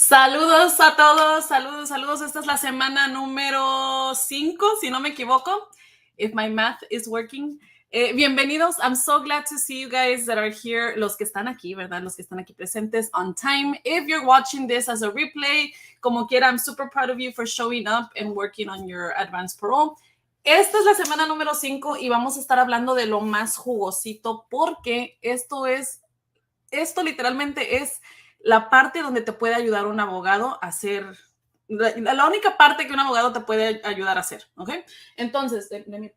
Saludos a todos, saludos. Esta es la semana número 5, si no me equivoco, if my math is working. Bienvenidos. I'm so glad to see you guys that are here. Los que están aquí, ¿verdad? Los que están aquí presentes on time. If you're watching this as a replay, como quiera, I'm super proud of you for showing up and working on your Advance Parole. Esta es la semana número 5 y vamos a estar hablando de lo más jugosito porque esto literalmente es la parte donde te puede ayudar un abogado a hacer, la única parte que un abogado te puede ayudar a hacer, ¿ok? Entonces, let me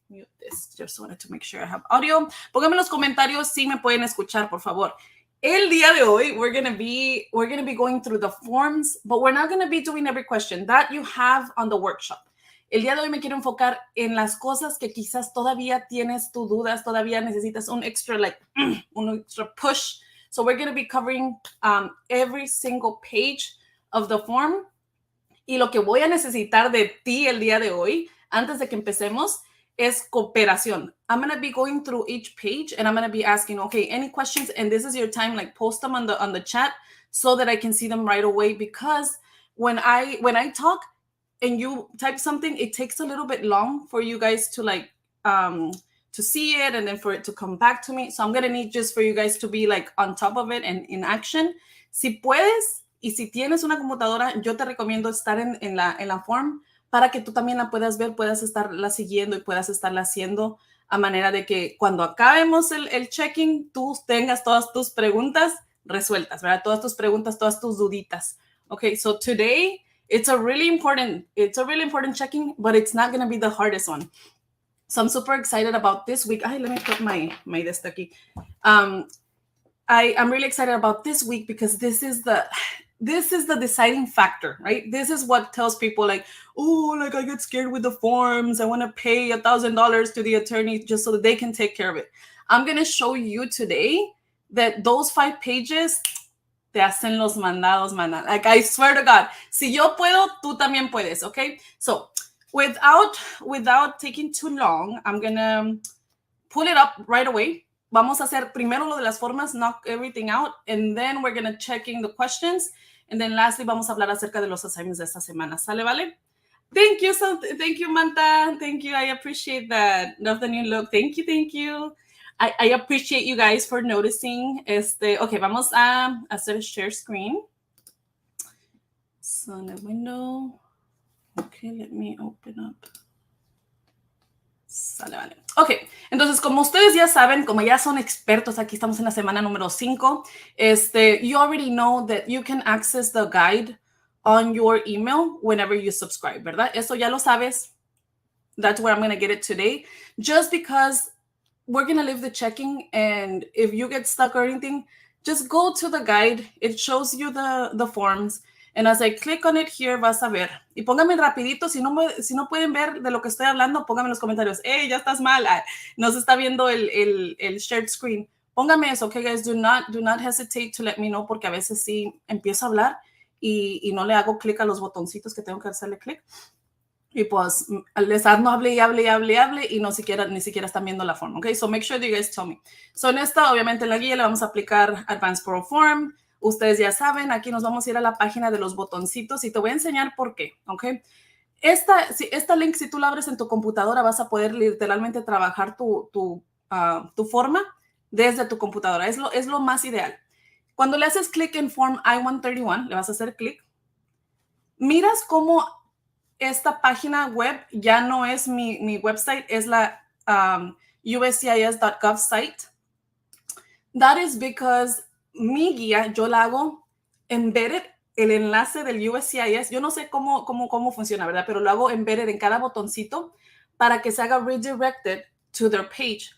mute this, just wanted to make sure I have audio. Pónganme en los comentarios si me pueden escuchar, por favor. El día de hoy, we're gonna be going through the forms, but we're not gonna be doing every question that you have on the workshop. El día de hoy me quiero enfocar en las cosas que quizás todavía tienes tus dudas, todavía necesitas un extra push. So we're going to be covering every single page of the form. Y lo que voy a necesitar de ti el día de hoy, antes de que empecemos, es cooperación. I'm going to be going through each page and I'm going to be asking, okay, any questions? And this is your time, like post them on the chat so that I can see them right away. Because when I talk and you type something, it takes a little bit long for you guys to to see it and then for it to come back to me. So I'm going to need just for you guys to be like on top of it and in action. Si puedes y si tienes una computadora, yo te recomiendo estar en la form para que tú también la puedas ver, puedas estarla siguiendo y puedas estarla haciendo a manera de que cuando acabemos el checking, tú tengas todas tus preguntas resueltas, ¿verdad? Todas tus preguntas, todas tus duditas. Okay, so today it's a really important checking, but it's not going to be the hardest one. So I'm super excited about this week. Let me put my list aquí. I'm really excited about this week because this is the deciding factor, right? This is what tells people like, oh, like I get scared with the forms. I want to pay $1,000 to the attorney just so that they can take care of it. I'm going to show you today that those 5 pages te hacen los mandados, mana. Like I swear to God, si yo puedo, tú también puedes, okay? So without taking too long, I'm gonna pull it up right away. Vamos a hacer primero lo de las formas, knock everything out, and then we're gonna check in the questions, and then lastly vamos a hablar acerca de los assignments de esta semana. ¿Sale, vale? Thank you, Manta. Thank you. I appreciate that. Love the new look. Thank you. I appreciate you guys for noticing. Okay, vamos a hacer share screen. So the window. Okay, let me open up. Sale, vale. Ok, entonces como ustedes ya saben, como ya son expertos, aquí estamos en la semana número 5, you already know that you can access the guide on your email whenever you subscribe, ¿verdad? Eso ya lo sabes. That's where I'm going to get it today. Just because we're going to leave the checking, and if you get stuck or anything, just go to the guide. It shows you the forms. And as I click on it here, vas a ver. Y pónganme rapidito, si no pueden ver de lo que estoy hablando, pónganme en los comentarios. Hey, ya estás mal. No se está viendo el shared screen. Pónganme eso, okay, guys? Do not hesitate to let me know, porque a veces sí empiezo a hablar y no le hago clic a los botoncitos que tengo que hacerle clic. Y pues les no hable y ni siquiera están viendo la forma, okay? So make sure that you guys tell me. So en esta, obviamente en la guía le vamos a aplicar Advance Parole Form. Ustedes ya saben, aquí nos vamos a ir a la página de los botoncitos y te voy a enseñar por qué, ¿ok? Esta link, si tú la abres en tu computadora, vas a poder literalmente trabajar tu forma desde tu computadora. Es lo más ideal. Cuando le haces clic en Form I-131, le vas a hacer clic. Miras cómo esta página web ya no es mi website, es la USCIS.gov site. That is because mi guía, yo la hago embedded, el enlace del USCIS. Yo no sé cómo funciona, ¿verdad? Pero lo hago embedded en cada botoncito para que se haga redirected to their page.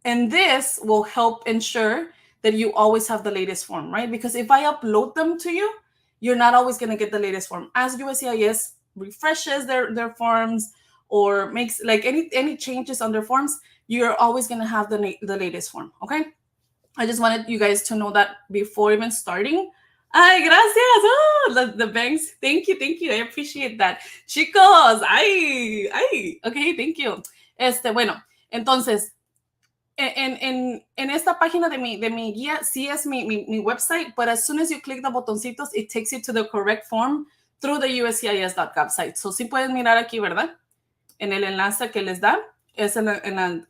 And this will help ensure that you always have the latest form, right? Because if I upload them to you, you're not always going to get the latest form. As USCIS refreshes their forms or makes like any changes on their forms, you're always going to have the latest form, okay? I just wanted you guys to know that before even starting. Ay, gracias. Oh, the banks. Thank you. I appreciate that. Chicos, ay. Okay, thank you. Bueno, entonces, en esta página de mi guía sí es mi website, but as soon as you click the botoncitos, it takes you to the correct form through the USCIS.gov site. So sí pueden mirar aquí, ¿verdad? En el enlace que les da, es en el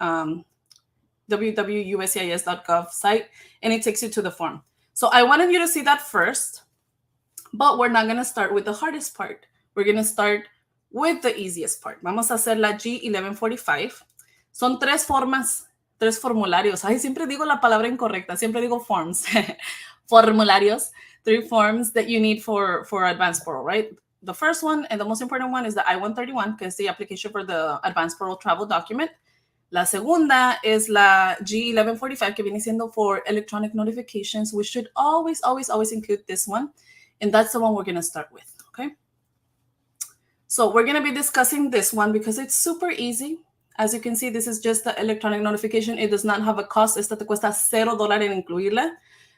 www.uscis.gov site, and it takes you to the form. So I wanted you to see that first, but we're not going to start with the hardest part. We're going to start with the easiest part. Vamos a hacer la G1145. Son 3 formas, 3 formularios. Ay, siempre digo la palabra incorrecta. Siempre digo forms. Formularios. 3 forms that you need for Advance Parole, right? The first one and the most important one is the I-131, que es the application for the Advance Parole travel document. La segunda es la G1145, que viene siendo for electronic notifications. We should always, always, always include this one. And that's the one we're going to start with, okay? So we're going to be discussing this one because it's super easy. As you can see, this is just the electronic notification. It does not have a cost. Esta te cuesta $0 en incluirla.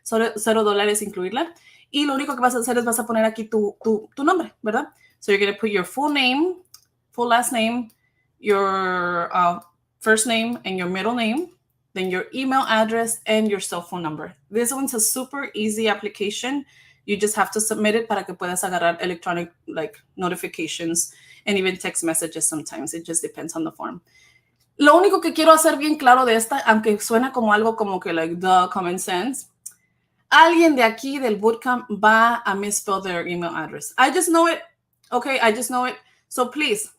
$0 incluirla. Y lo único que vas a hacer es vas a poner aquí tu nombre, ¿verdad? So you're going to put your full name, full last name, your first name and your middle name, then your email address and your cell phone number. This one's a super easy application. You just have to submit it para que puedas agarrar electronic like notifications and even text messages sometimes. It just depends on the form. Lo único que quiero hacer bien claro de esta, aunque suena como algo como que like the common sense, alguien de aquí del bootcamp va a misspell their email address. I just know it. Okay, I just know it. So please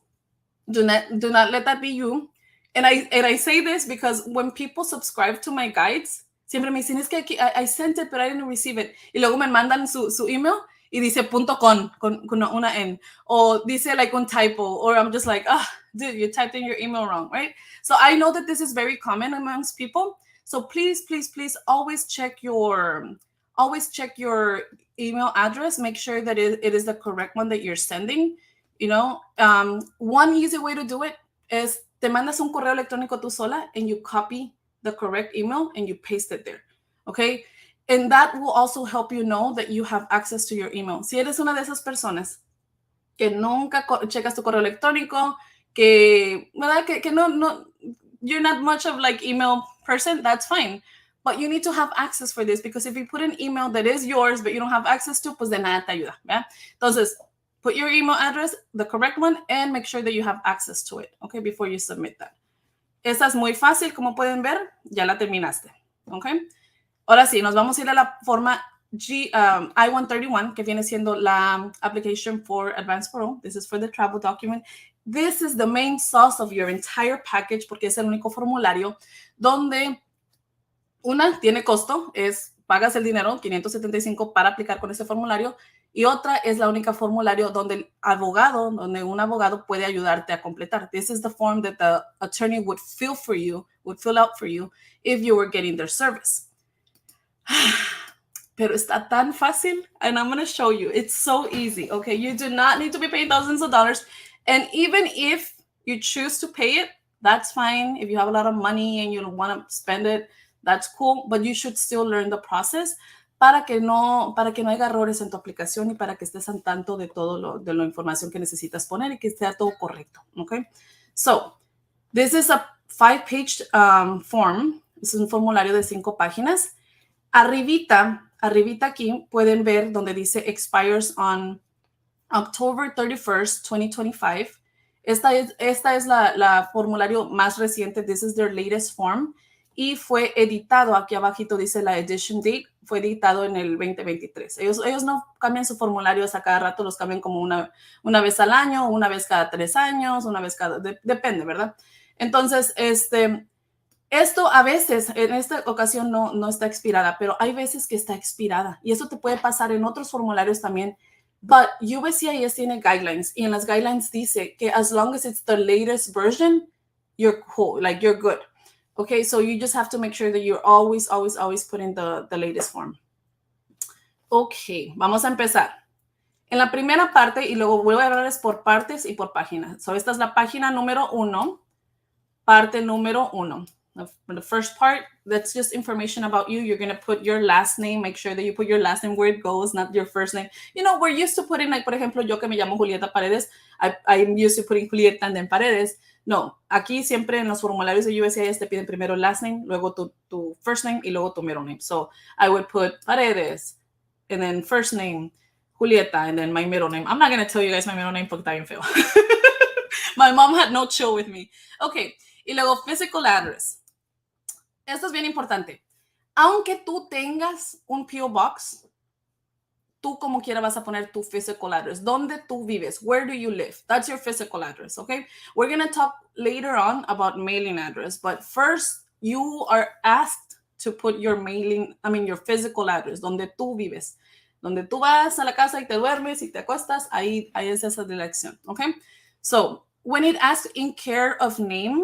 do not let that be you. And I say this because when people subscribe to my guides, siempre me dicen, es que aquí, I sent it, but I didn't receive it. Y luego me mandan su email y dice .com con una N. O dice like un typo. Or I'm just like, dude, you typed in your email wrong, right? So I know that this is very common amongst people. So please, please, please always check your email address. Make sure that it is the correct one that you're sending. You know, one easy way to do it is te mandas un correo electrónico tú sola and you copy the correct email and you paste it there, okay? And that will also help you know that you have access to your email. Si eres una de esas personas que nunca checas tu correo electrónico, que, ¿verdad? Que no, you're not much of like email person, that's fine. But you need to have access for this because if you put an email that is yours but you don't have access to, pues de nada te ayuda, ¿verdad? Entonces, put your email address, the correct one, and make sure that you have access to it, okay, before you submit that. Esta es muy fácil, como pueden ver, ya la terminaste, okay? Ahora sí, nos vamos a ir a la forma I-131, que viene siendo la application for Advance Parole. This is for the travel document. This is the main sauce of your entire package porque es el único formulario donde una tiene costo, pagas el dinero, $575 para aplicar con ese formulario, y otra es la única formulario donde un abogado puede ayudarte a completar. This is the form that the attorney would fill out for you if you were getting their service. Pero está tan fácil, and I'm going to show you. It's so easy, okay? You do not need to be paying thousands of dollars, and even if you choose to pay it, that's fine. If you have a lot of money and you don't want to spend it, that's cool, but you should still learn the process para que no haya errores en tu aplicación y para que estés al tanto de todo de la información que necesitas poner y que sea todo correcto, okay? So, this is a 5-page form. Es un formulario de 5 páginas. Arribita aquí pueden ver donde dice expires on October 31st, 2025. Esta es la formulario más reciente. This is their latest form. Y fue editado, aquí abajito dice la edition date, fue editado en el 2023. Ellos no cambian sus formularios a cada rato, los cambian como una vez al año, una vez cada 3 años, una vez depende, ¿verdad? Entonces, esto a veces, en esta ocasión no está expirada, pero hay veces que está expirada. Y eso te puede pasar en otros formularios también. But USCIS tiene guidelines, y en las guidelines dice que as long as it's the latest version, you're cool, like you're good. Okay, so you just have to make sure that you're always putting the latest form. Okay, vamos a empezar. En la primera parte, y luego voy a hablarles por partes y por páginas. So esta es la página número 1, parte número 1. The first part, that's just information about you. You're going to put your last name. Make sure that you put your last name where it goes, not your first name. You know, we're used to putting, like, por ejemplo, yo que me llamo Julieta Paredes, I'm used to putting Julieta and then Paredes. No, aquí siempre en los formularios de USCIS te piden primero last name, luego tu first name y luego tu middle name. So I would put Paredes and then first name Julieta and then my middle name. I'm not going to tell you guys my middle name porque está bien feo. My mom had no chill with me. Okay, y luego physical address. Esto es bien importante. Aunque tú tengas un P.O. Box, tú como quiera vas a poner tu physical address. ¿Dónde tú vives? Where do you live? That's your physical address, okay? We're going to talk later on about mailing address, but first you are asked to put your your physical address, donde tú vives. Donde tú vas a la casa y te duermes y te acuestas, ahí es esa dirección, okay? So, when it asks in care of name,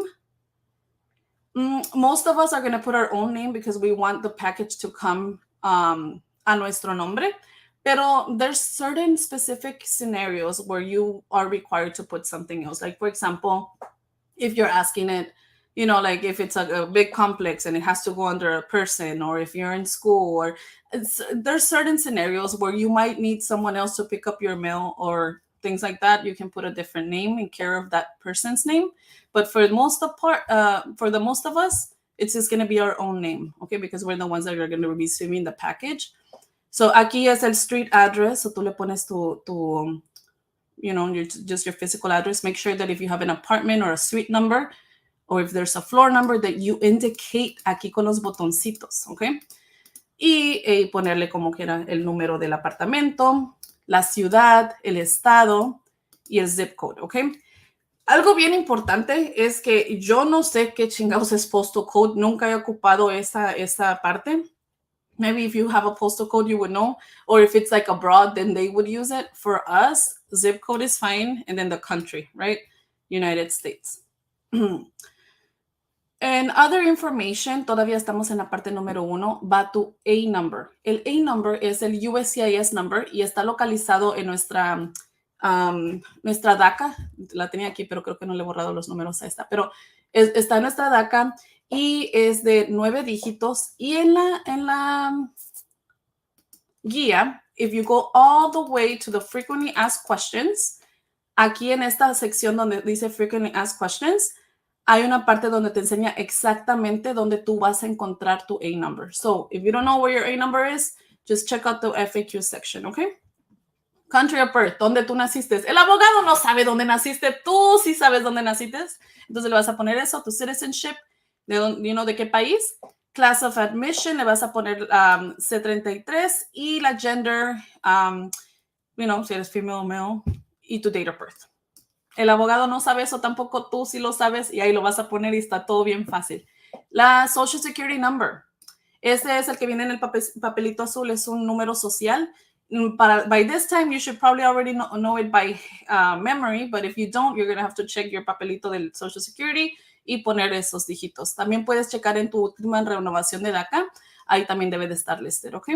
most of us are going to put our own name because we want the package to come a nuestro nombre. Pero there's certain specific scenarios where you are required to put something else. Like, for example, if you're asking it, like if it's a big complex and it has to go under a person, or if you're in school, or there's certain scenarios where you might need someone else to pick up your mail or things like that. You can put a different name in care of that person's name. But for the most of us, it's just going to be our own name, okay? Because we're the ones that are going to be receiving the package. So aquí es el street address. So tú le pones just your physical address. Make sure that if you have an apartment or a suite number, or if there's a floor number, that you indicate aquí con los botoncitos, okay? Y ponerle como quiera el número del apartamento, la ciudad, el estado y el zip code, okay? Algo bien importante es que yo no sé qué chingados es postal code. Nunca he ocupado esa parte. Maybe if you have a postal code, you would know. Or if it's like abroad, then they would use it. For us, zip code is fine. And then the country, right? United States. And other information, todavía estamos en la parte número 1, va tu A number. El A number es el USCIS number y está localizado en nuestra DACA. La tenía aquí, pero creo que no le he borrado los números a esta. Pero está en nuestra DACA. Y es de 9 dígitos. Y en la guía, if you go all the way to the frequently asked questions, aquí en esta sección donde dice frequently asked questions, hay una parte donde te enseña exactamente dónde tú vas a encontrar tu A number. So, if you don't know where your A number is, just check out the FAQ section, okay? Country of birth, ¿dónde tú naciste? El abogado no sabe dónde naciste, tú sí sabes dónde naciste. Entonces le vas a poner eso, tu citizenship, de qué país. Class of admission, le vas a poner C33 y la gender, si eres female o male, y tu date of birth. El abogado no sabe eso tampoco, tú sí lo sabes y ahí lo vas a poner y está todo bien fácil. La Social Security Number, ese es el que viene en el papelito azul, es un número social. By this time, you should probably already know it by memory, but if you don't, you're going to have to check your papelito del Social Security y poner esos dígitos. También puedes checar en tu última renovación de DACA. Ahí también debe de estar listed, ¿ok?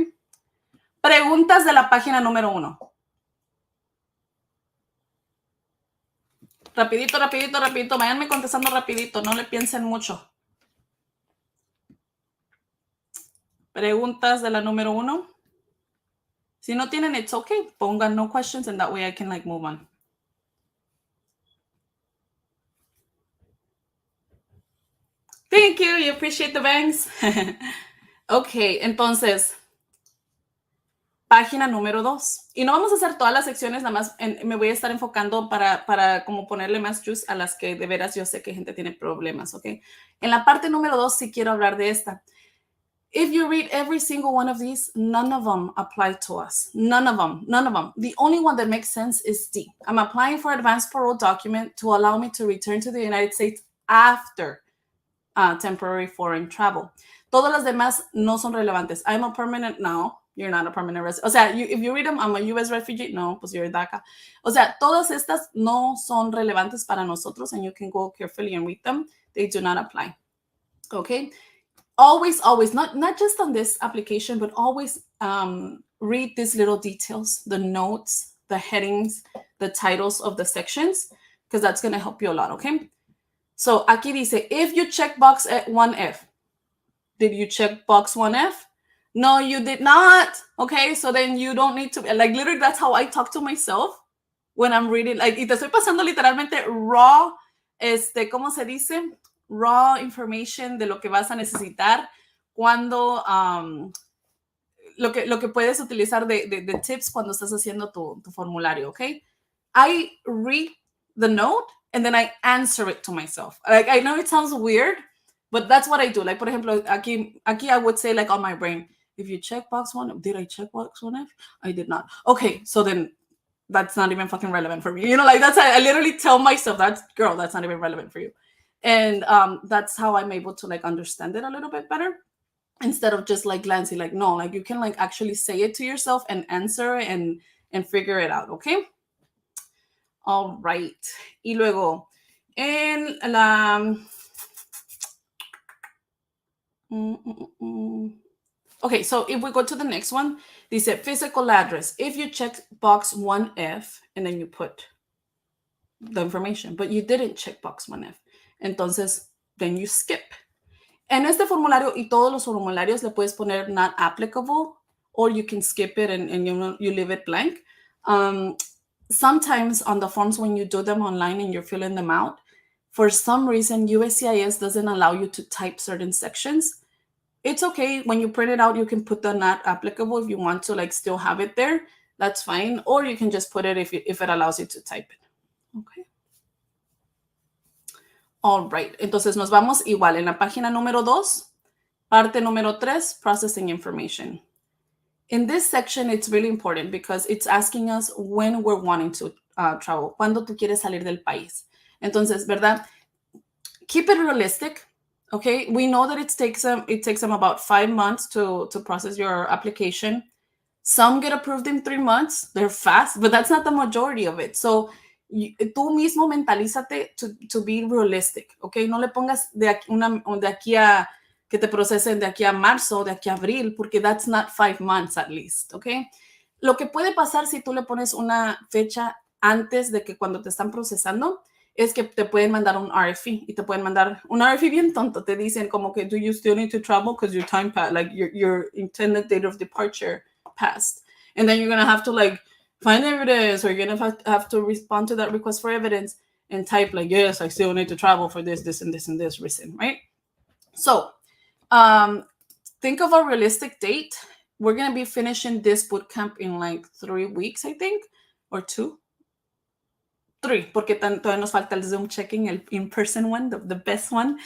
Preguntas de la página número 1. Rapidito. Váyanme contestando rapidito. No le piensen mucho. Preguntas de la número 1. Si no tienen, it's okay. Pongan no questions and that way I can move on. Thank you. You appreciate the bangs. Ok, entonces, página número 2. Y no vamos a hacer todas las secciones, nada más me voy a estar enfocando para como ponerle más juice a las que de veras yo sé que gente tiene problemas, ¿ok? En la parte número 2 sí quiero hablar de esta. If you read every single one of these, none of them apply to us. None of them. The only one that makes sense is D. I'm applying for advance parole document to allow me to return to the United States after temporary foreign travel. Todas las demás no son relevantes. I'm a permanent, no, you're not a permanent resident. O sea, if you read them, I'm a U.S. refugee, no, pues you're DACA. O sea, todas estas no son relevantes para nosotros, and you can go carefully and read them. They do not apply. Okay? Always, not just on this application, but always read these little details, the notes, the headings, the titles of the sections, because that's going to help you a lot, okay? So aquí dice, if you check box 1F, did you check box 1F? No, you did not. Okay, so then you don't need to, literally that's how I talk to myself when I'm reading. Y te estoy pasando literalmente raw ¿cómo se dice? Raw information de lo que vas a necesitar cuando, lo que puedes utilizar de tips cuando estás haciendo tu formulario, ¿ok? I read the note and then I answer it to myself. Like, I know it sounds weird, but that's what I do. Like, por ejemplo, aquí I would say, like, on my brain, if you check box 1, did I check box 1F? I did not. Okay, so then that's not even fucking relevant for me. You know, like, that's, I literally tell myself, that's not even relevant for you. And that's how I'm able to, like, understand it a little bit better instead of just, like, glancing. Like, no, like, you can, like, actually say it to yourself and answer and figure it out, okay? All right. Y luego, en la... Okay, so if we go to the next one, dice physical address. If you check box 1F and then you put the information, but you didn't check box 1F, entonces then you skip. En este formulario y todos los formularios le puedes poner not applicable, or you can skip it and you leave it blank. Sometimes on the forms when you do them online and you're filling them out, for some reason USCIS doesn't allow you to type certain sections. It's okay. When you print it out, you can put the not applicable if you want to, like, still have it there. That's fine. Or you can just put it if it allows you to type it. Okay. All right. Entonces nos vamos igual en la página número 2, parte número 3, processing information. In this section, it's really important because it's asking us when we're wanting to travel, cuando tú quieres salir del país. Entonces, ¿verdad? Keep it realistic. Okay, we know that it takes them about 5 months to process your application. Some get approved in 3 months. They're fast, but that's not the majority of it. So tú mismo mentalízate to be realistic. Okay, no le pongas de aquí a que te procesen de aquí a marzo, de aquí a abril, porque that's not 5 months at least. Okay, lo que puede pasar si tú le pones una fecha antes de que cuando te están procesando es que te pueden mandar un RFE y te pueden mandar un RFE bien tonto. Te dicen como que, do you still need to travel because your time passed, like your intended date of departure passed. And then you're going to have to, like, find evidence, or you're going to have to respond to that request for evidence and type, like, yes, I still need to travel for this, this, and this, and this reason, right? So think of a realistic date. We're going to be finishing this bootcamp in like 3 weeks, I think, or 2. 3, porque todavía nos falta el Zoom checking, el in-person one, the best one.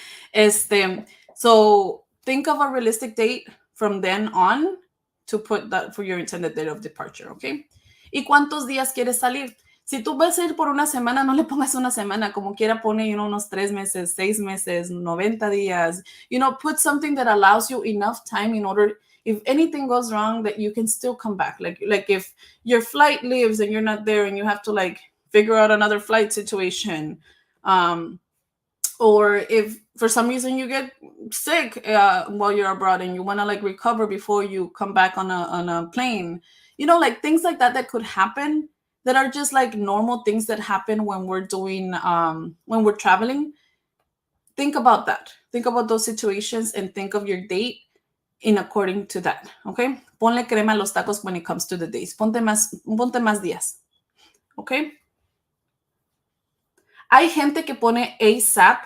So think of a realistic date from then on to put that for your intended date of departure, okay? ¿Y cuántos días quieres salir? Si tú vas a ir por una semana, no le pongas una semana, como quiera pone, unos 3 meses, 6 meses, 90 días. Put something that allows you enough time in order, if anything goes wrong, that you can still come back. Like if your flight leaves and you're not there and you have to, like, figure out another flight situation, or if for some reason you get sick while you're abroad and you want to, like, recover before you come back on a plane, like things like that could happen, that are just like normal things that happen when we're doing when we're traveling. Think about that. Think about those situations and think of your date in according to that. Okay, ponle crema a los tacos when it comes to the days. Ponte más días. Okay. Hay gente que pone ASAP,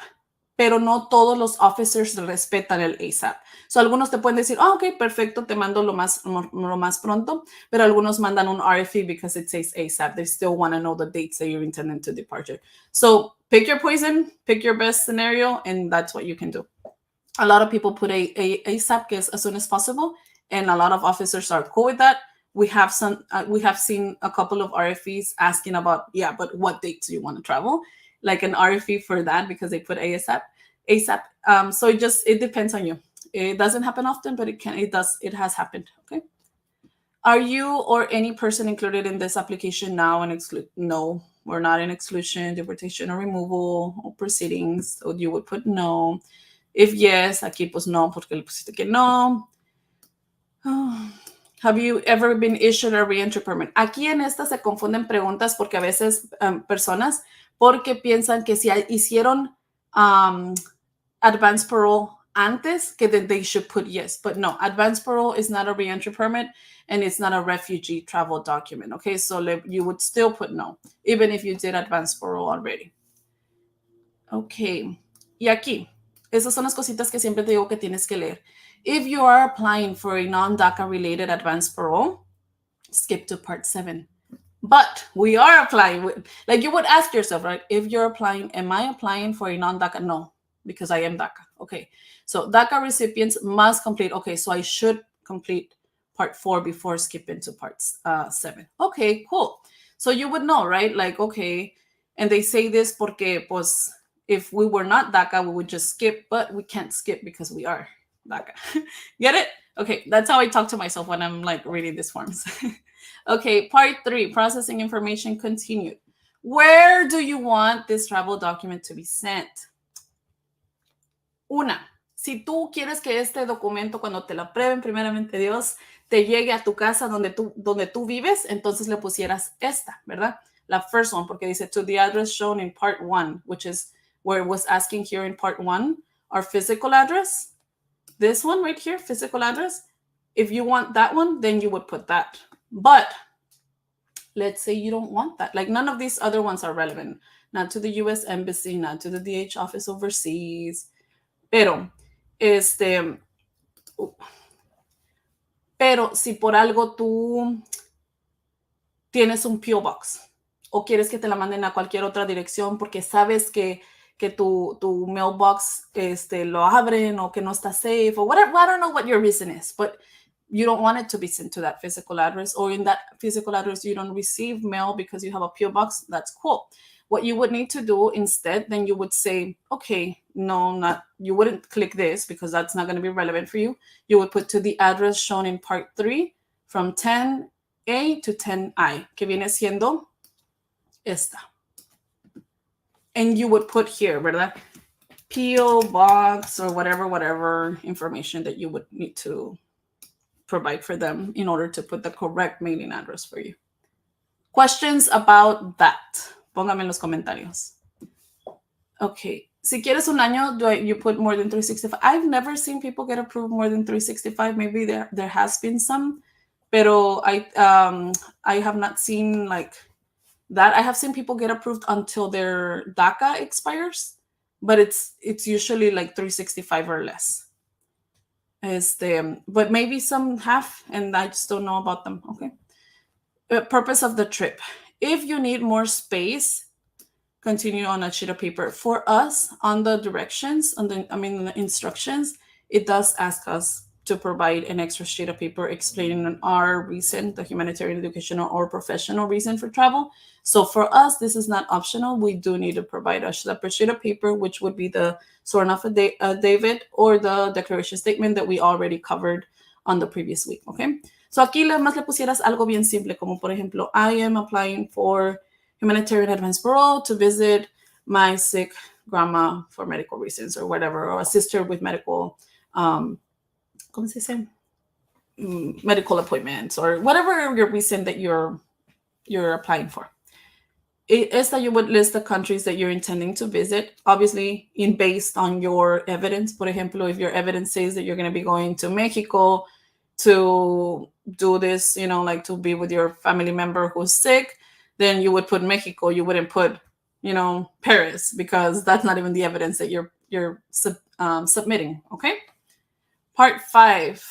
pero no todos los officers respetan el ASAP. So, algunos te pueden decir, ok, perfecto, te mando lo más pronto, pero algunos mandan un RFE because it says ASAP. They still want to know the dates that you're intending to departure. So, pick your poison, pick your best scenario, and that's what you can do. A lot of people put ASAP, que es as soon as possible, and a lot of officers are cool with that. We have seen a couple of RFEs asking about, but what dates do you want to travel? Like an RFE for that because they put ASAP. So it depends on you. It doesn't happen often, but it has happened. Okay. Are you or any person included in this application now and exclude? No, we're not in exclusion, deportation, or removal or proceedings. So you would put no. If yes, aquí pues no, porque le pusiste que no. Oh. Have you ever been issued a reentry permit? Aquí en esta se confunden preguntas porque a veces personas porque piensan que si hicieron advance parole antes, que then they should put yes. But no, advance parole is not a reentry permit and it's not a refugee travel document. Okay, so you would still put no, even if you did advance parole already. Ok. Y aquí, esas son las cositas que siempre te digo que tienes que leer. If you are applying for a non-DACA related advance parole, skip to part 7. But we are applying, like you would ask yourself, right? If you're applying, am I applying for a non-DACA? No, because I am DACA. Okay, so DACA recipients must complete. Okay, so I should complete part 4 before skipping to part 7. Okay, cool. So you would know, right? Like, okay, and they say this porque, pues, if we were not DACA, we would just skip, but we can't skip because we are DACA. Get it? Okay, that's how I talk to myself when I'm like reading these forms. Okay, part 3, processing information continued. Where do you want this travel document to be sent? Una, si tú quieres que este documento, cuando te lo aprueben, primeramente Dios, te llegue a tu casa donde tú vives, entonces le pusieras esta, ¿verdad? La first one, porque dice to the address shown in part 1, which is where it was asking here in part 1, our physical address. This one right here, physical address. If you want that one, then you would put that. But let's say you don't want that. Like none of these other ones are relevant. Not to the U.S. Embassy, not to the DH office overseas. Pero si por algo tú tienes un P.O. Box o quieres que te la manden a cualquier otra dirección porque sabes que tu mailbox lo abren o que no está safe or whatever, I don't know what your reason is, but you don't want it to be sent to that physical address, or in that physical address you don't receive mail because you have a P.O. box, that's cool. What you would need to do instead, then you would say, okay, no, you wouldn't click this because that's not going to be relevant for you. You would put to the address shown in part 3 from 10A to 10I, que viene siendo esta. And you would put here, ¿verdad? P.O. box or whatever information that you would need to provide for them in order to put the correct mailing address for you. Questions about that? Póngame en los comentarios. Okay. Si quieres un año, you put more than 365? I've never seen people get approved more than 365. Maybe there has been some, pero I have not seen like that. I have seen people get approved until their DACA expires, but it's usually like 365 or less. But maybe some have, and I just don't know about them. Okay. Purpose of the trip. If you need more space, continue on a sheet of paper. For us, on the directions, the instructions, it does ask us to provide an extra sheet of paper explaining our reason, the humanitarian, educational, or professional reason for travel. So for us, this is not optional. We do need to provide a separate sheet of paper, which would be the sworn affidavit or the declaration statement that we already covered on the previous week, okay? So aquí más le pusieras algo bien simple, como por ejemplo, I am applying for humanitarian advance parole to visit my sick grandma for medical reasons or whatever, or assist her with medical, ¿cómo se dice? Medical appointments or whatever your reason that you're applying for. Esta, you would list the countries that you're intending to visit, obviously based on your evidence. Por ejemplo, if your evidence says that you're going to be going to Mexico to do this, like to be with your family member who's sick, then you would put Mexico. You wouldn't put, Paris, because that's not even the evidence that you're submitting, okay? Part 5,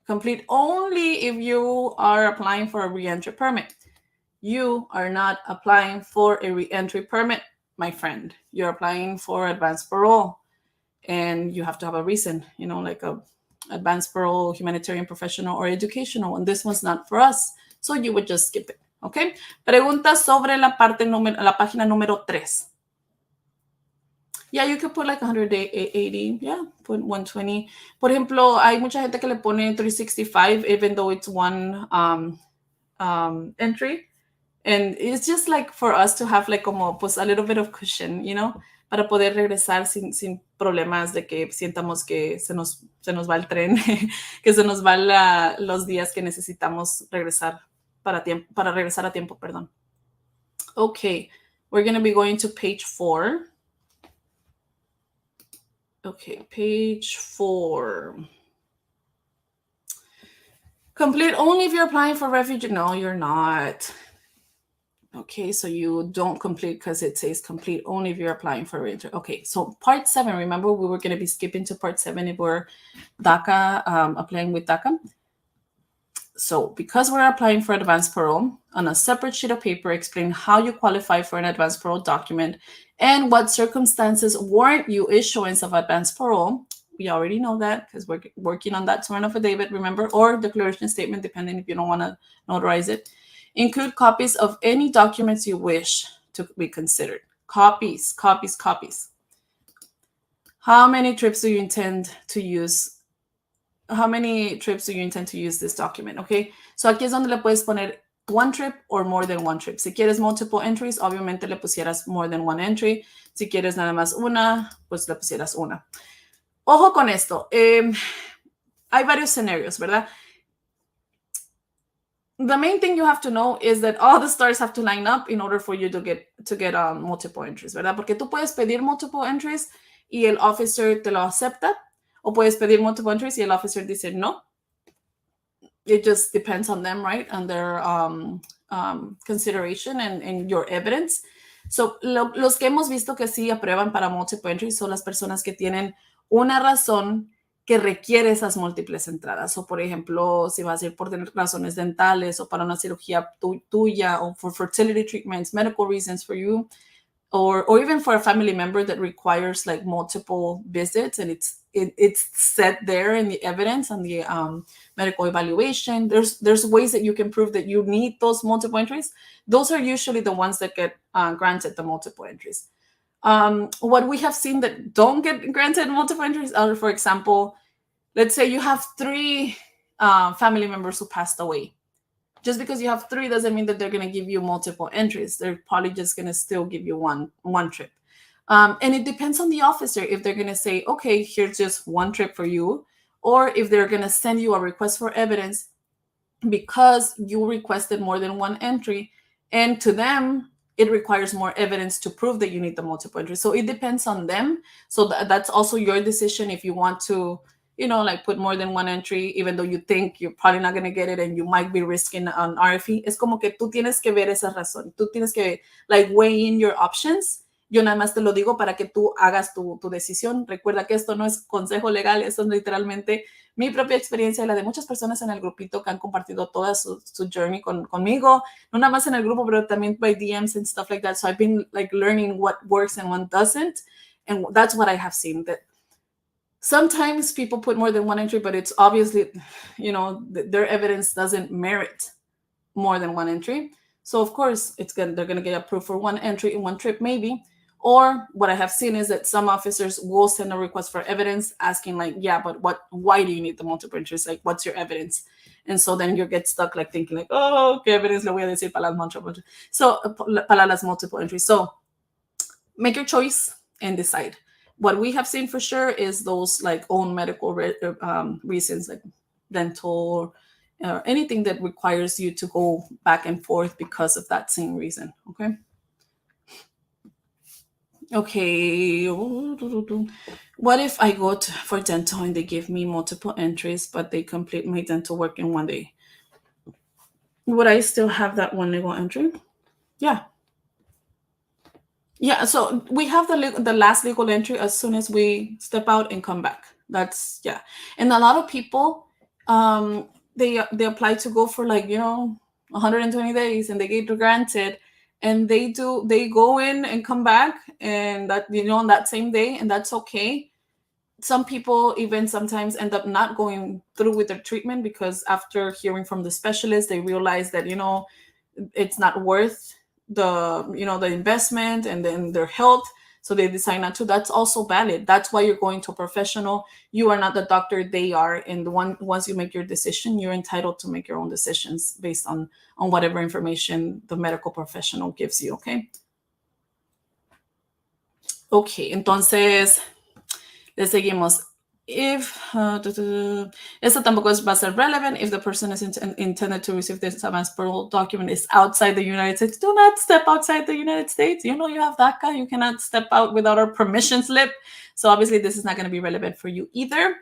complete only if you are applying for a reentry permit. You are not applying for a reentry permit, my friend. You're applying for advance parole, and you have to have a reason, like a advance parole, humanitarian, professional, or educational, and this one's not for us, so you would just skip it, okay? Preguntas sobre la página número 3. Yeah, you could put like 180, yeah, put 120. Por ejemplo, hay mucha gente que le pone 365, even though it's one entry. And it's just like for us to have like como pues a little bit of cushion, para poder regresar sin problemas de que sientamos que se nos va el tren, que se nos van los días que necesitamos regresar para regresar a tiempo, perdón. Okay, we're going to be going to page 4. Okay, page 4. Complete only if you're applying for refugee. No, you're not. Okay, so you don't complete because it says complete only if you're applying for reentry. Okay, so part 7, remember we were going to be skipping to part 7 if we're DACA, applying with DACA. So because we're applying for advance parole, on a separate sheet of paper, explain how you qualify for an advance parole document and what circumstances warrant you issuance of advance parole. We already know that because we're working on that sworn affidavit, remember, or declaration statement, depending if you don't want to notarize it. Include copies of any documents you wish to be considered. Copies, copies, copies. How many trips do you intend to use? How many trips do you intend to use this document? Okay, so aquí es donde le puedes poner one trip or more than one trip. Si quieres multiple entries, obviamente le pusieras more than one entry. Si quieres nada más una, pues le pusieras una. Ojo con esto. Hay varios scenarios, ¿verdad? The main thing you have to know is that all the stars have to line up in order for you to get multiple entries, ¿verdad? Porque tú puedes pedir multiple entries y el officer te lo acepta, o puedes pedir multiple entries y el officer dice no. It just depends on them, right? And their consideration and your evidence. So, los que hemos visto que sí aprueban para multiple entries son las personas que tienen una razón que requiere esas múltiples entradas. O, por ejemplo, si va a ser por razones dentales o para una cirugía tuya o for fertility treatments, medical reasons for you, or even for a family member that requires like multiple visits, and it's set there in the evidence and the medical evaluation. There's ways that you can prove that you need those multiple entries. Those are usually the ones that get granted the multiple entries. What we have seen that don't get granted multiple entries are, for example, let's say you have 3 family members who passed away. Just because you have 3 doesn't mean that they're going to give you multiple entries. They're probably just going to still give you one trip. And it depends on the officer if they're going to say, okay, here's just one trip for you, or if they're going to send you a request for evidence because you requested more than one entry, and to them, it requires more evidence to prove that you need the multiple entries. So it depends on them. So that's also your decision if you want to, like put more than one entry, even though you think you're probably not going to get it and you might be risking an RFE. Es como que tú tienes que ver esa razón. Tú tienes que weigh in your options. Yo nada más te lo digo para que tú hagas tu decisión. Recuerda que esto no es consejo legal, esto es literalmente mi propia experiencia y la de muchas personas en el grupito que han compartido toda su journey conmigo. No nada más en el grupo, pero también by DMs and stuff like that. So I've been learning what works and what doesn't. And that's what I have seen, that sometimes people put more than one entry, but it's obviously, their evidence doesn't merit more than one entry. So of course, they're going to get approved for one entry in one trip, maybe. Or what I have seen is that some officers will send a request for evidence asking yeah, but why do you need the multiple entries? What's your evidence? And so then you get stuck thinking oh, ¿qué evidence le voy a decir para las multiple entries? So, para las multiple entries. So make your choice and decide. What we have seen for sure is those own medical reasons, like dental or anything that requires you to go back and forth because of that same reason. Okay. What if I go for dental and they give me multiple entries, but they complete my dental work in one day? Would I still have that one legal entry? Yeah. Yeah, so we have the last legal entry as soon as we step out and come back. That's, yeah. And a lot of people, they apply to go for 120 days and they get granted, and they go in and come back, and that, on that same day, and that's okay. Some people even sometimes end up not going through with their treatment because after hearing from the specialist, they realize that, it's not worth the investment and then their health, so they decide not to. That's also valid. That's why you're going to a professional. You are not the doctor, they are, and once you make your decision, you're entitled to make your own decisions based on whatever information the medical professional gives you. Okay, entonces le seguimos. If esto tampoco va a ser relevant if the person is intended to receive this advance parole document is outside the United States. Do not step outside the United States. You have DACA. You cannot step out without our permission slip. So obviously this is not going to be relevant for you either.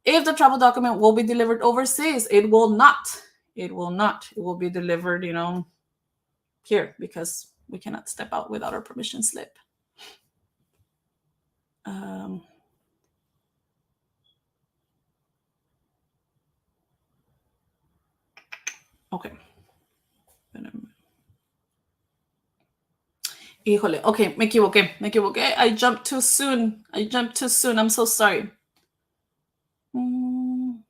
If the travel document will be delivered overseas, it will not. It will not. It will be delivered, here because we cannot step out without our permission slip. Okay. Híjole, okay, me equivoqué. I jumped too soon. I'm so sorry. No,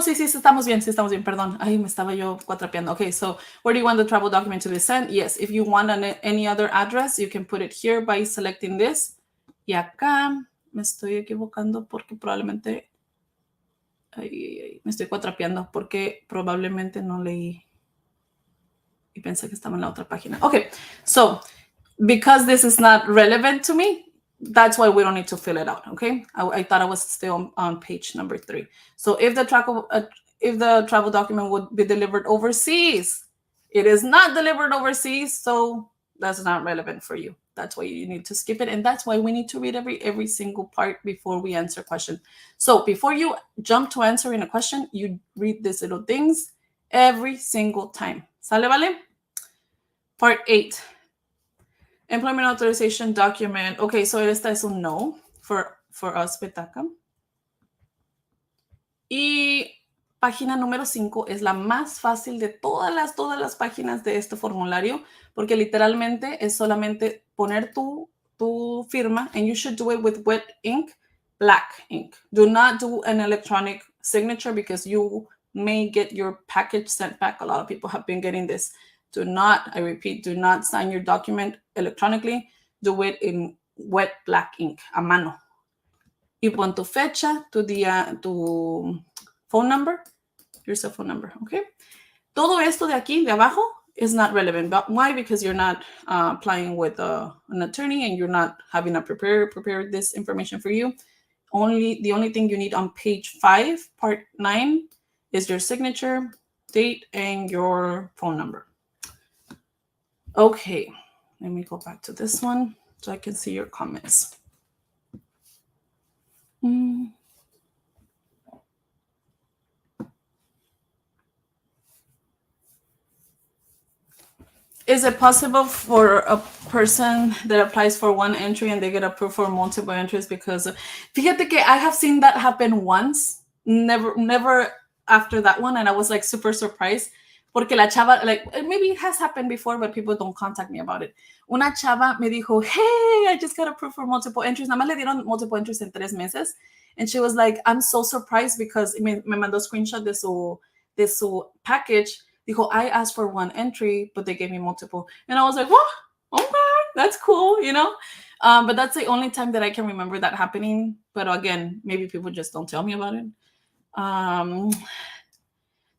sí, estamos bien, perdón. Ay, me estaba yo cuatrapeando. Okay, so where do you want the travel document to be sent? Yes, if you want any other address, you can put it here by selecting this. Y acá me estoy equivocando porque probablemente... me estoy cuatrapeando porque probablemente no leí y pensé que estaba en la otra página. Okay, so because this is not relevant to me, that's why we don't need to fill it out, okay? I thought I was still on page number 3. So if the travel document would be delivered overseas, it is not delivered overseas, so that's not relevant for you. That's why you need to skip it, and that's why we need to read every single part before we answer questions. So before you jump to answering a question, you read these little things every single time. ¿Sale, vale? Part 8. Employment authorization document. Okay, so esta es un no for us, Petaka. Y página número 5 es la más fácil de todas las páginas de este formulario, porque literalmente es solamente poner tu firma, and you should do it with wet ink, black ink. Do not do an electronic signature because you may get your package sent back. A lot of people have been getting this. Do not, I repeat, do not sign your document electronically. Do it in wet black ink, a mano. Y pon tu fecha, tu día, tu phone number, your cell phone number, okay? Todo esto de aquí, de abajo, is not relevant. But why? Because you're not applying with an attorney and you're not having a prepare this information for you. The only thing you need on page 5, part 9, is your signature, date, and your phone number. Okay, let me go back to this one so I can see your comments. Is it possible for a person that applies for one entry and they get approved for multiple entries? Because fíjate que I have seen that happen once, never after that one, and I was like super surprised. Porque la chava, like, maybe it has happened before, but people don't contact me about it. Una chava me dijo, hey, I just got approved for multiple entries. Nada más le dieron multiple entries en 3 meses. And she was like, I'm so surprised because me mandó screenshot de su package. Dijo, I asked for one entry, but they gave me multiple. And I was like, what? Okay, that's cool, you know? But that's the only time that I can remember that happening. But again, maybe people just don't tell me about it.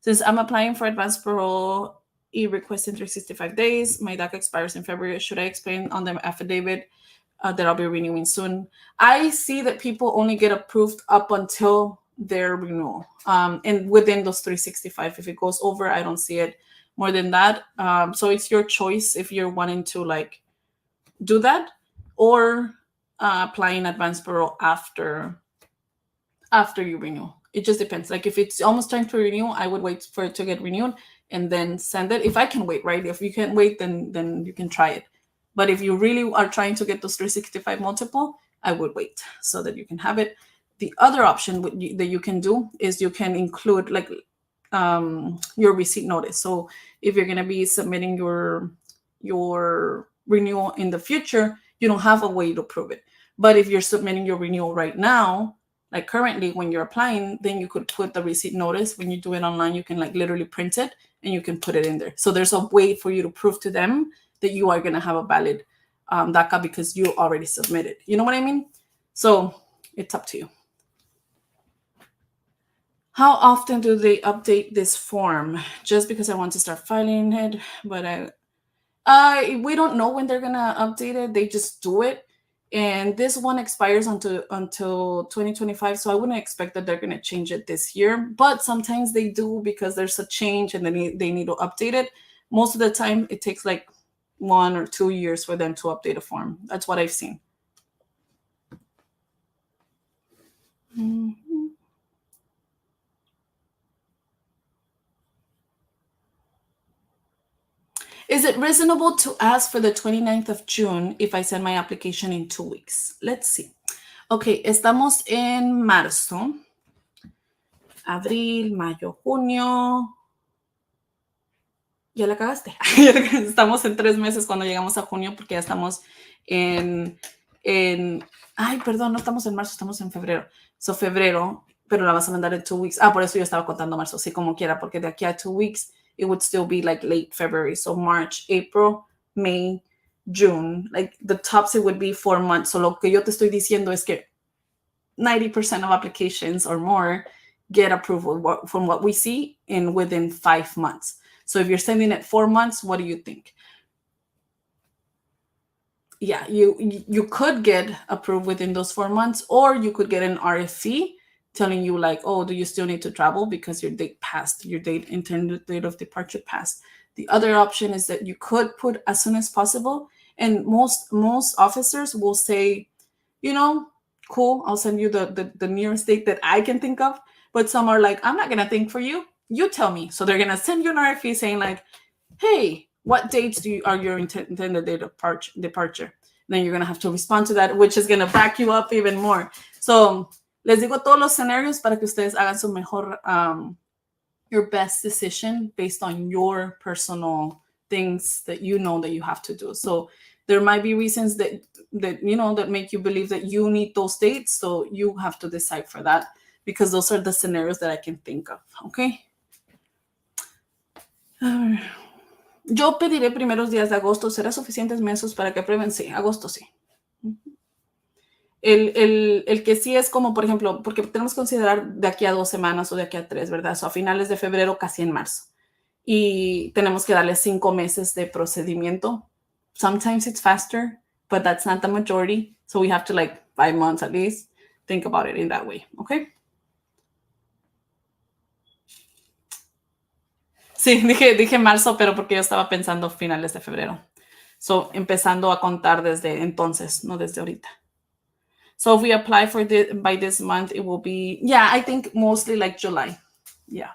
Since I'm applying for Advance Parole, e-request in 365 days, my DACA expires in February. Should I explain on the affidavit that I'll be renewing soon? I see that people only get approved up until their renewal, and within those 365. If it goes over, I don't see it more than that. So it's your choice if you're wanting to like do that or applying Advance Parole after you renew. It just depends. Like if it's almost time to renew, I would wait for it to get renewed and then send it. If I can wait, right? If you can't wait, then you can try it. But if you really are trying to get those 365 multiple, I would wait so that you can have it. The other option that you can do is you can include like your receipt notice. So if you're going to be submitting your renewal in the future, you don't have a way to prove it. But if you're submitting your renewal right now, like currently when you're applying, then you could put the receipt notice. When you do it online, you can like literally print it and you can put it in there. So there's a way for you to prove to them that you are going to have a valid DACA because you already submitted. You know what I mean? So it's up to you. How often do they update this form? Just because I want to start filing it, but we don't know when they're going to update it. They just do it. And this one expires until 2025. So I wouldn't expect that they're going to change it this year. But sometimes they do because there's a change and then they need to update it. Most of the time, it takes like 1 or 2 years for them to update a form. That's what I've seen. Is it reasonable to ask for the 29th of June if I send my application in 2 weeks? Let's see. Ok, estamos en marzo, abril, mayo, junio. Ya la cagaste. Estamos en 3 meses cuando llegamos a junio porque ya estamos en ay, perdón, no estamos en marzo, estamos en febrero. So, febrero, pero la vas a mandar en 2 weeks. Ah, por eso yo estaba contando marzo, sí, como quiera, porque de aquí a 2 weeks, it would still be like late February. So, March, April, May, June. Like, the tops, it would be 4 months. So, lo que yo te estoy diciendo es que 90% of applications or more get approved from what we see within 5 months. So if you're sending it 4 months, what do you think? Yeah, you could get approved within those 4 months, or you could get an RFE telling you like, oh, do you still need to travel because your date passed, your intended date of departure passed. The other option is that you could put as soon as possible, and most officers will say, you know, cool, I'll send you the nearest date that I can think of. But some are like, I'm not gonna think for you. You tell me. So they're gonna send you an RFE saying like, hey, what dates are your intended date of departure? And then you're gonna have to respond to that, which is gonna back you up even more. So les digo todos los scenarios para que ustedes hagan su mejor, your best decision based on your personal things that you know that you have to do. So there might be reasons that you know that make you believe that you need those dates. So you have to decide for that, because those are the scenarios that I can think of. Okay. Yo pediré primeros días de agosto. ¿Será suficientes meses para que aprueben? Sí, agosto sí. El que sí es como, por ejemplo, porque tenemos que considerar de aquí a 2 semanas o de aquí a 3, ¿verdad? So, a finales de febrero, casi en marzo. Y tenemos que darle 5 meses de procedimiento. Sometimes it's faster, but that's not the majority. So we have to, like, 5 months at least. Think about it in that way, okay? Sí, dije marzo, pero porque yo estaba pensando finales de febrero. So, empezando a contar desde entonces, no desde ahorita. So if we apply for by this month, it will be, yeah, I think mostly like July. Yeah.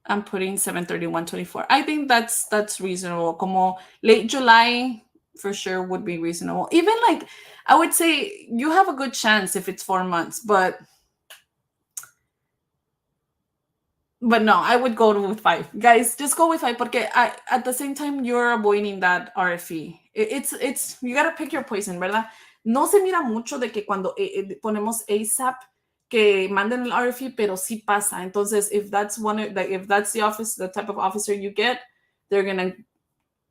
I'm putting 7/31/24. I think that's reasonable. Como late July for sure would be reasonable. Even like, I would say you have a good chance if it's 4 months, but no, I would go with 5. Guys, just go with 5 porque at the same time you're avoiding that RFE. It's you gotta pick your poison, ¿verdad? No se mira mucho de que cuando ponemos ASAP que manden el RFE, pero sí pasa. Entonces, if that's the type of officer you get, they're gonna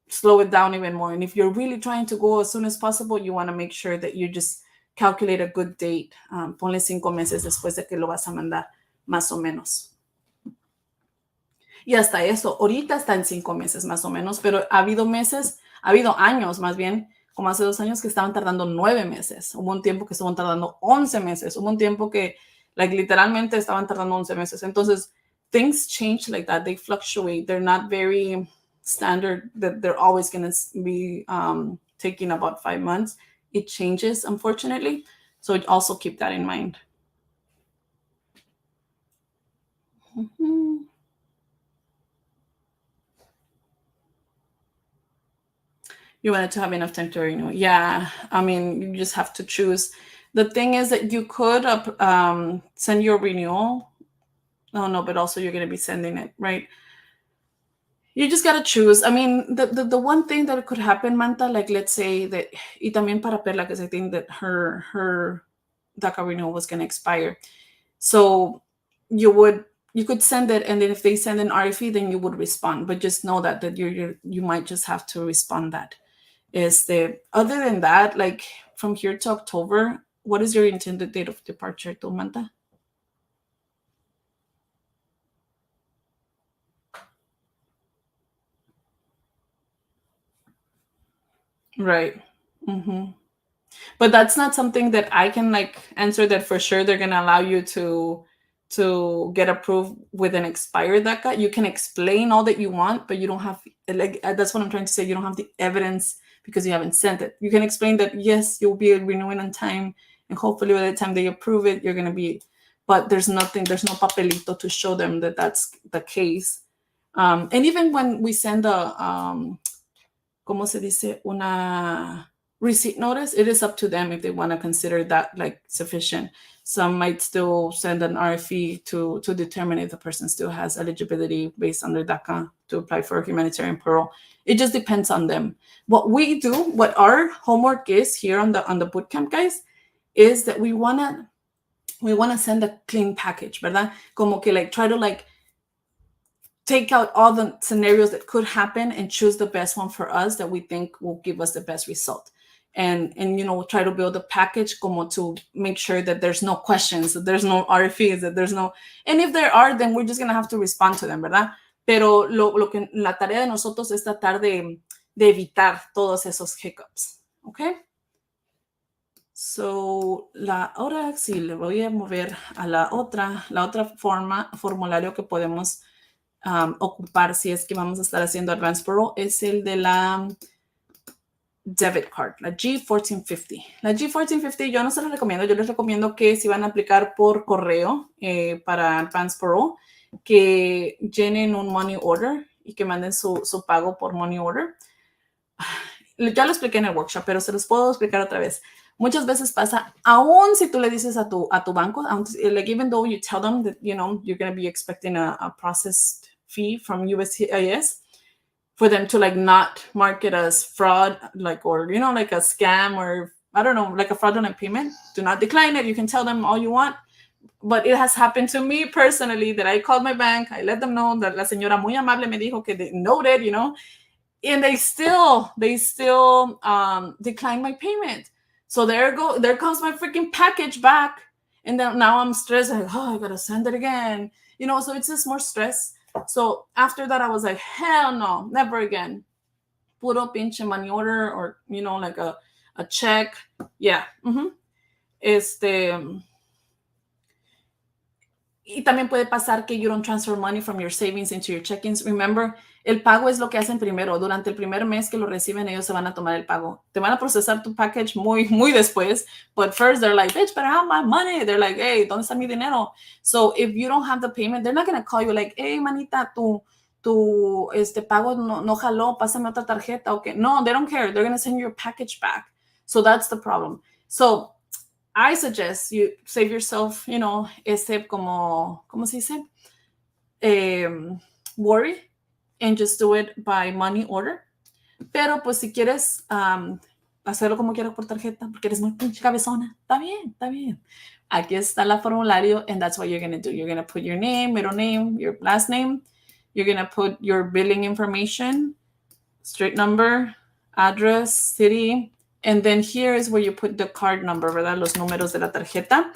slow it down even more. And if you're really trying to go as soon as possible, you want to make sure that you just calculate a good date. Ponle 5 meses después de que lo vas a mandar, más o menos. Y hasta eso, ahorita está en 5 meses más o menos, pero ha habido años más bien, como hace 2 años que estaban tardando 9 meses. Hubo un tiempo que estaban tardando 11 meses. Hubo un tiempo que literalmente estaban tardando 11 meses. Entonces, things change like that. They fluctuate. They're not very standard that they're always going to be taking about 5 months. It changes, unfortunately. So also keep that in mind. You wanted to have enough time to renew. Yeah, I mean, you just have to choose. The thing is that you could send your renewal. Oh, no, but also you're going to be sending it, right? You just got to choose. I mean, the one thing that could happen, Manta, like let's say that, y también para Perla, because I think that her DACA renewal was going to expire. So you could send it, and then if they send an RFE, then you would respond. But just know that you might just have to respond that. Other than that, like from here to October, what is your intended date of departure, Manta? Right. Mm-hmm. But that's not something that I can like answer that for sure they're gonna allow you to get approved with an expired DACA. You can explain all that you want, but you don't have, like, that's what I'm trying to say. You don't have the evidence because you haven't sent it. You can explain that, yes, you'll be renewing on time, and hopefully by the time they approve it, you're going to be, but there's no papelito to show them that that's the case. And even when we send ¿cómo se dice? Una receipt notice, it is up to them if they want to consider that like sufficient. Some might still send an RFE to determine if the person still has eligibility based on their DACA to apply for humanitarian parole. It just depends on them. What we do, what our homework is here on the bootcamp, guys, is that we wanna send a clean package, ¿verdad? Como que like try to like take out all the scenarios that could happen and choose the best one for us that we think will give us the best result. And you know, try to build a package como to make sure that there's no questions, that there's no RFEs, that there's no, and if there are, then we're just going to have to respond to them, ¿verdad? Pero lo que la tarea de nosotros es tratar de evitar todos esos hiccups, ¿ok? So, ahora sí, le voy a mover a la otra formulario que podemos ocupar si es que vamos a estar haciendo Advance Parole, es el de la debit card, la G1450. La G1450 yo no se la recomiendo, yo les recomiendo que si van a aplicar por correo para Advance Parole, que llenen un money order y que manden su pago por money order. Ya lo expliqué en el workshop, pero se los puedo explicar otra vez. Muchas veces pasa, aún si tú le dices a tu banco, like even though you tell them that, you know, you're going to be expecting a processed fee from USCIS, for them to like not mark it as fraud, like, or, you know, like a scam, or I don't know, like a fraudulent payment, do not decline it. You can tell them all you want, but it has happened to me personally that I called my bank, I let them know that la señora muy amable me dijo que they noted, you know, and they still decline my payment. So there comes my freaking package back, and then now I'm stressed, like, oh, I gotta send it again, you know. So it's just more stress. So after that, I was like, hell no, never again. Puro pinche money order, or, you know, like a check. Yeah. Y también puede pasar que you don't transfer money from your savings into your check-ins. Remember, el pago es lo que hacen primero. Durante el primer mes que lo reciben, ellos se van a tomar el pago. Te van a procesar tu package muy, muy después. But first, they're like, bitch, but I have my money. They're like, hey, ¿dónde está mi dinero? So if you don't have the payment, they're not going to call you like, hey, manita, tu pago no jaló, pásame otra tarjeta. Okay. No, they don't care. They're going to send you your package back. So that's the problem. So I suggest you save yourself, you know, ¿cómo se dice? Worry, and just do it by money order. Pero pues si quieres hacerlo como quieras por tarjeta, porque eres muy pinche cabezona, está bien. Aquí está la formulario, and that's what you're going to do. You're going to put your name, middle name, your last name. You're going to put your billing information, street number, address, city. And then here is where you put the card number, ¿verdad? Los números de la tarjeta.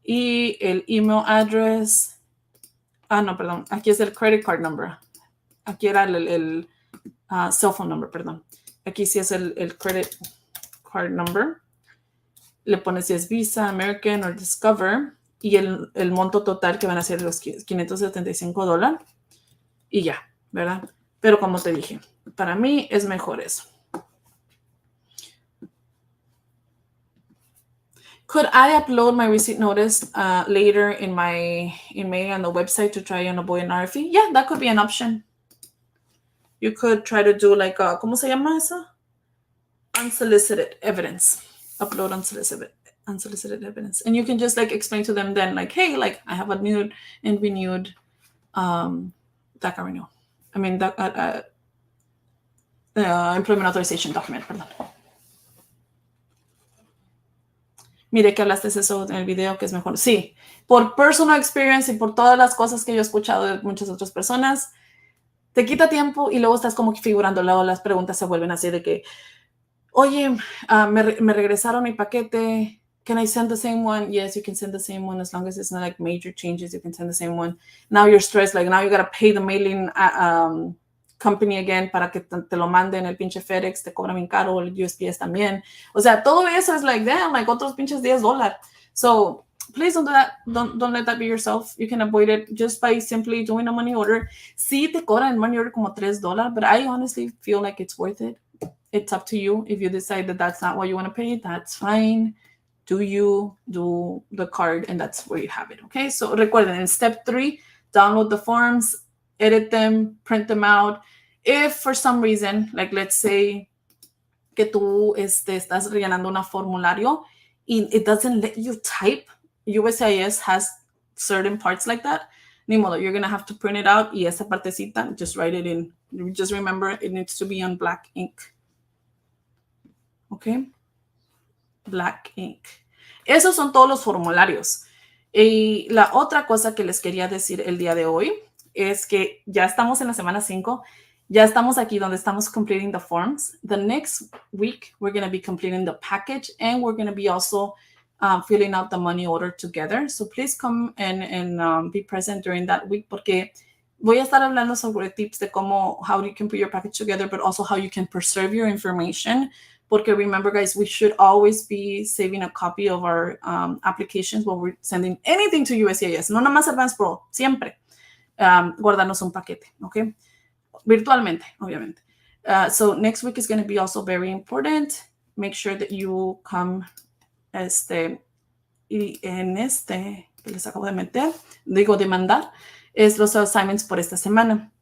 Y el email address. No, perdón. Aquí es el credit card number. Aquí era el cell phone number, perdón. Aquí sí es el credit card number. Le pones si es Visa, American o Discover. Y el monto total que van a ser los $575. Y ya, ¿verdad? Pero como te dije, para mí es mejor eso. Could I upload my receipt notice later in May on the website to try and avoid an RFE? Yeah, that could be an option. You could try to do like ¿cómo se llama eso? Unsolicited evidence. Upload unsolicited evidence. And you can just like explain to them then like, hey, like I have a new and renewed DACA renewal. I mean, employment authorization document, perdón. Mire que hablaste eso en el video, que es mejor. Sí, por personal experience y por todas las cosas que yo he escuchado de muchas otras personas, te quita tiempo y luego estás como que figurando, luego las preguntas se vuelven así de que, oye, me regresaron mi paquete, can I send the same one? Yes, you can send the same one as long as it's not like major changes, you can send the same one. Now you're stressed, like now you gotta pay the mailing company again para que te lo manden, el pinche FedEx te cobra bien caro, el USPS también. O sea, todo eso es like, damn, like otros pinches $10. So please don't do that. Don't let that be yourself. You can avoid it just by simply doing a money order. Sí te cobran el money order como $3, but I honestly feel like it's worth it. It's up to you. If you decide that that's not what you want to pay, that's fine. Do the card, and that's where you have it, okay? So recuerden, in step 3, download the forms, edit them, print them out. If for some reason, like let's say que tú estás rellenando un formulario y it doesn't let you type, USCIS has certain parts like that. Ni modo, you're going to have to print it out y esa partecita, just write it in. Just remember, it needs to be on black ink. Okay? Black ink. Esos son todos los formularios. Y la otra cosa que les quería decir el día de hoy es que ya estamos en la semana 5. Ya estamos aquí donde estamos completing the forms. The next week, we're going to be completing the package and we're going to be also filling out the money order together. So please come and be present during that week porque voy a estar hablando sobre tips de cómo, how you can put your package together, but also how you can preserve your information. Porque remember, guys, we should always be saving a copy of our applications when we're sending anything to USCIS. No nada más Advance Parole, siempre. Guardarnos un paquete, ¿ok? Virtualmente, obviamente. So next week is going to be also very important. Make sure that you come y en que les acabo de meter, de mandar, es los assignments por esta semana.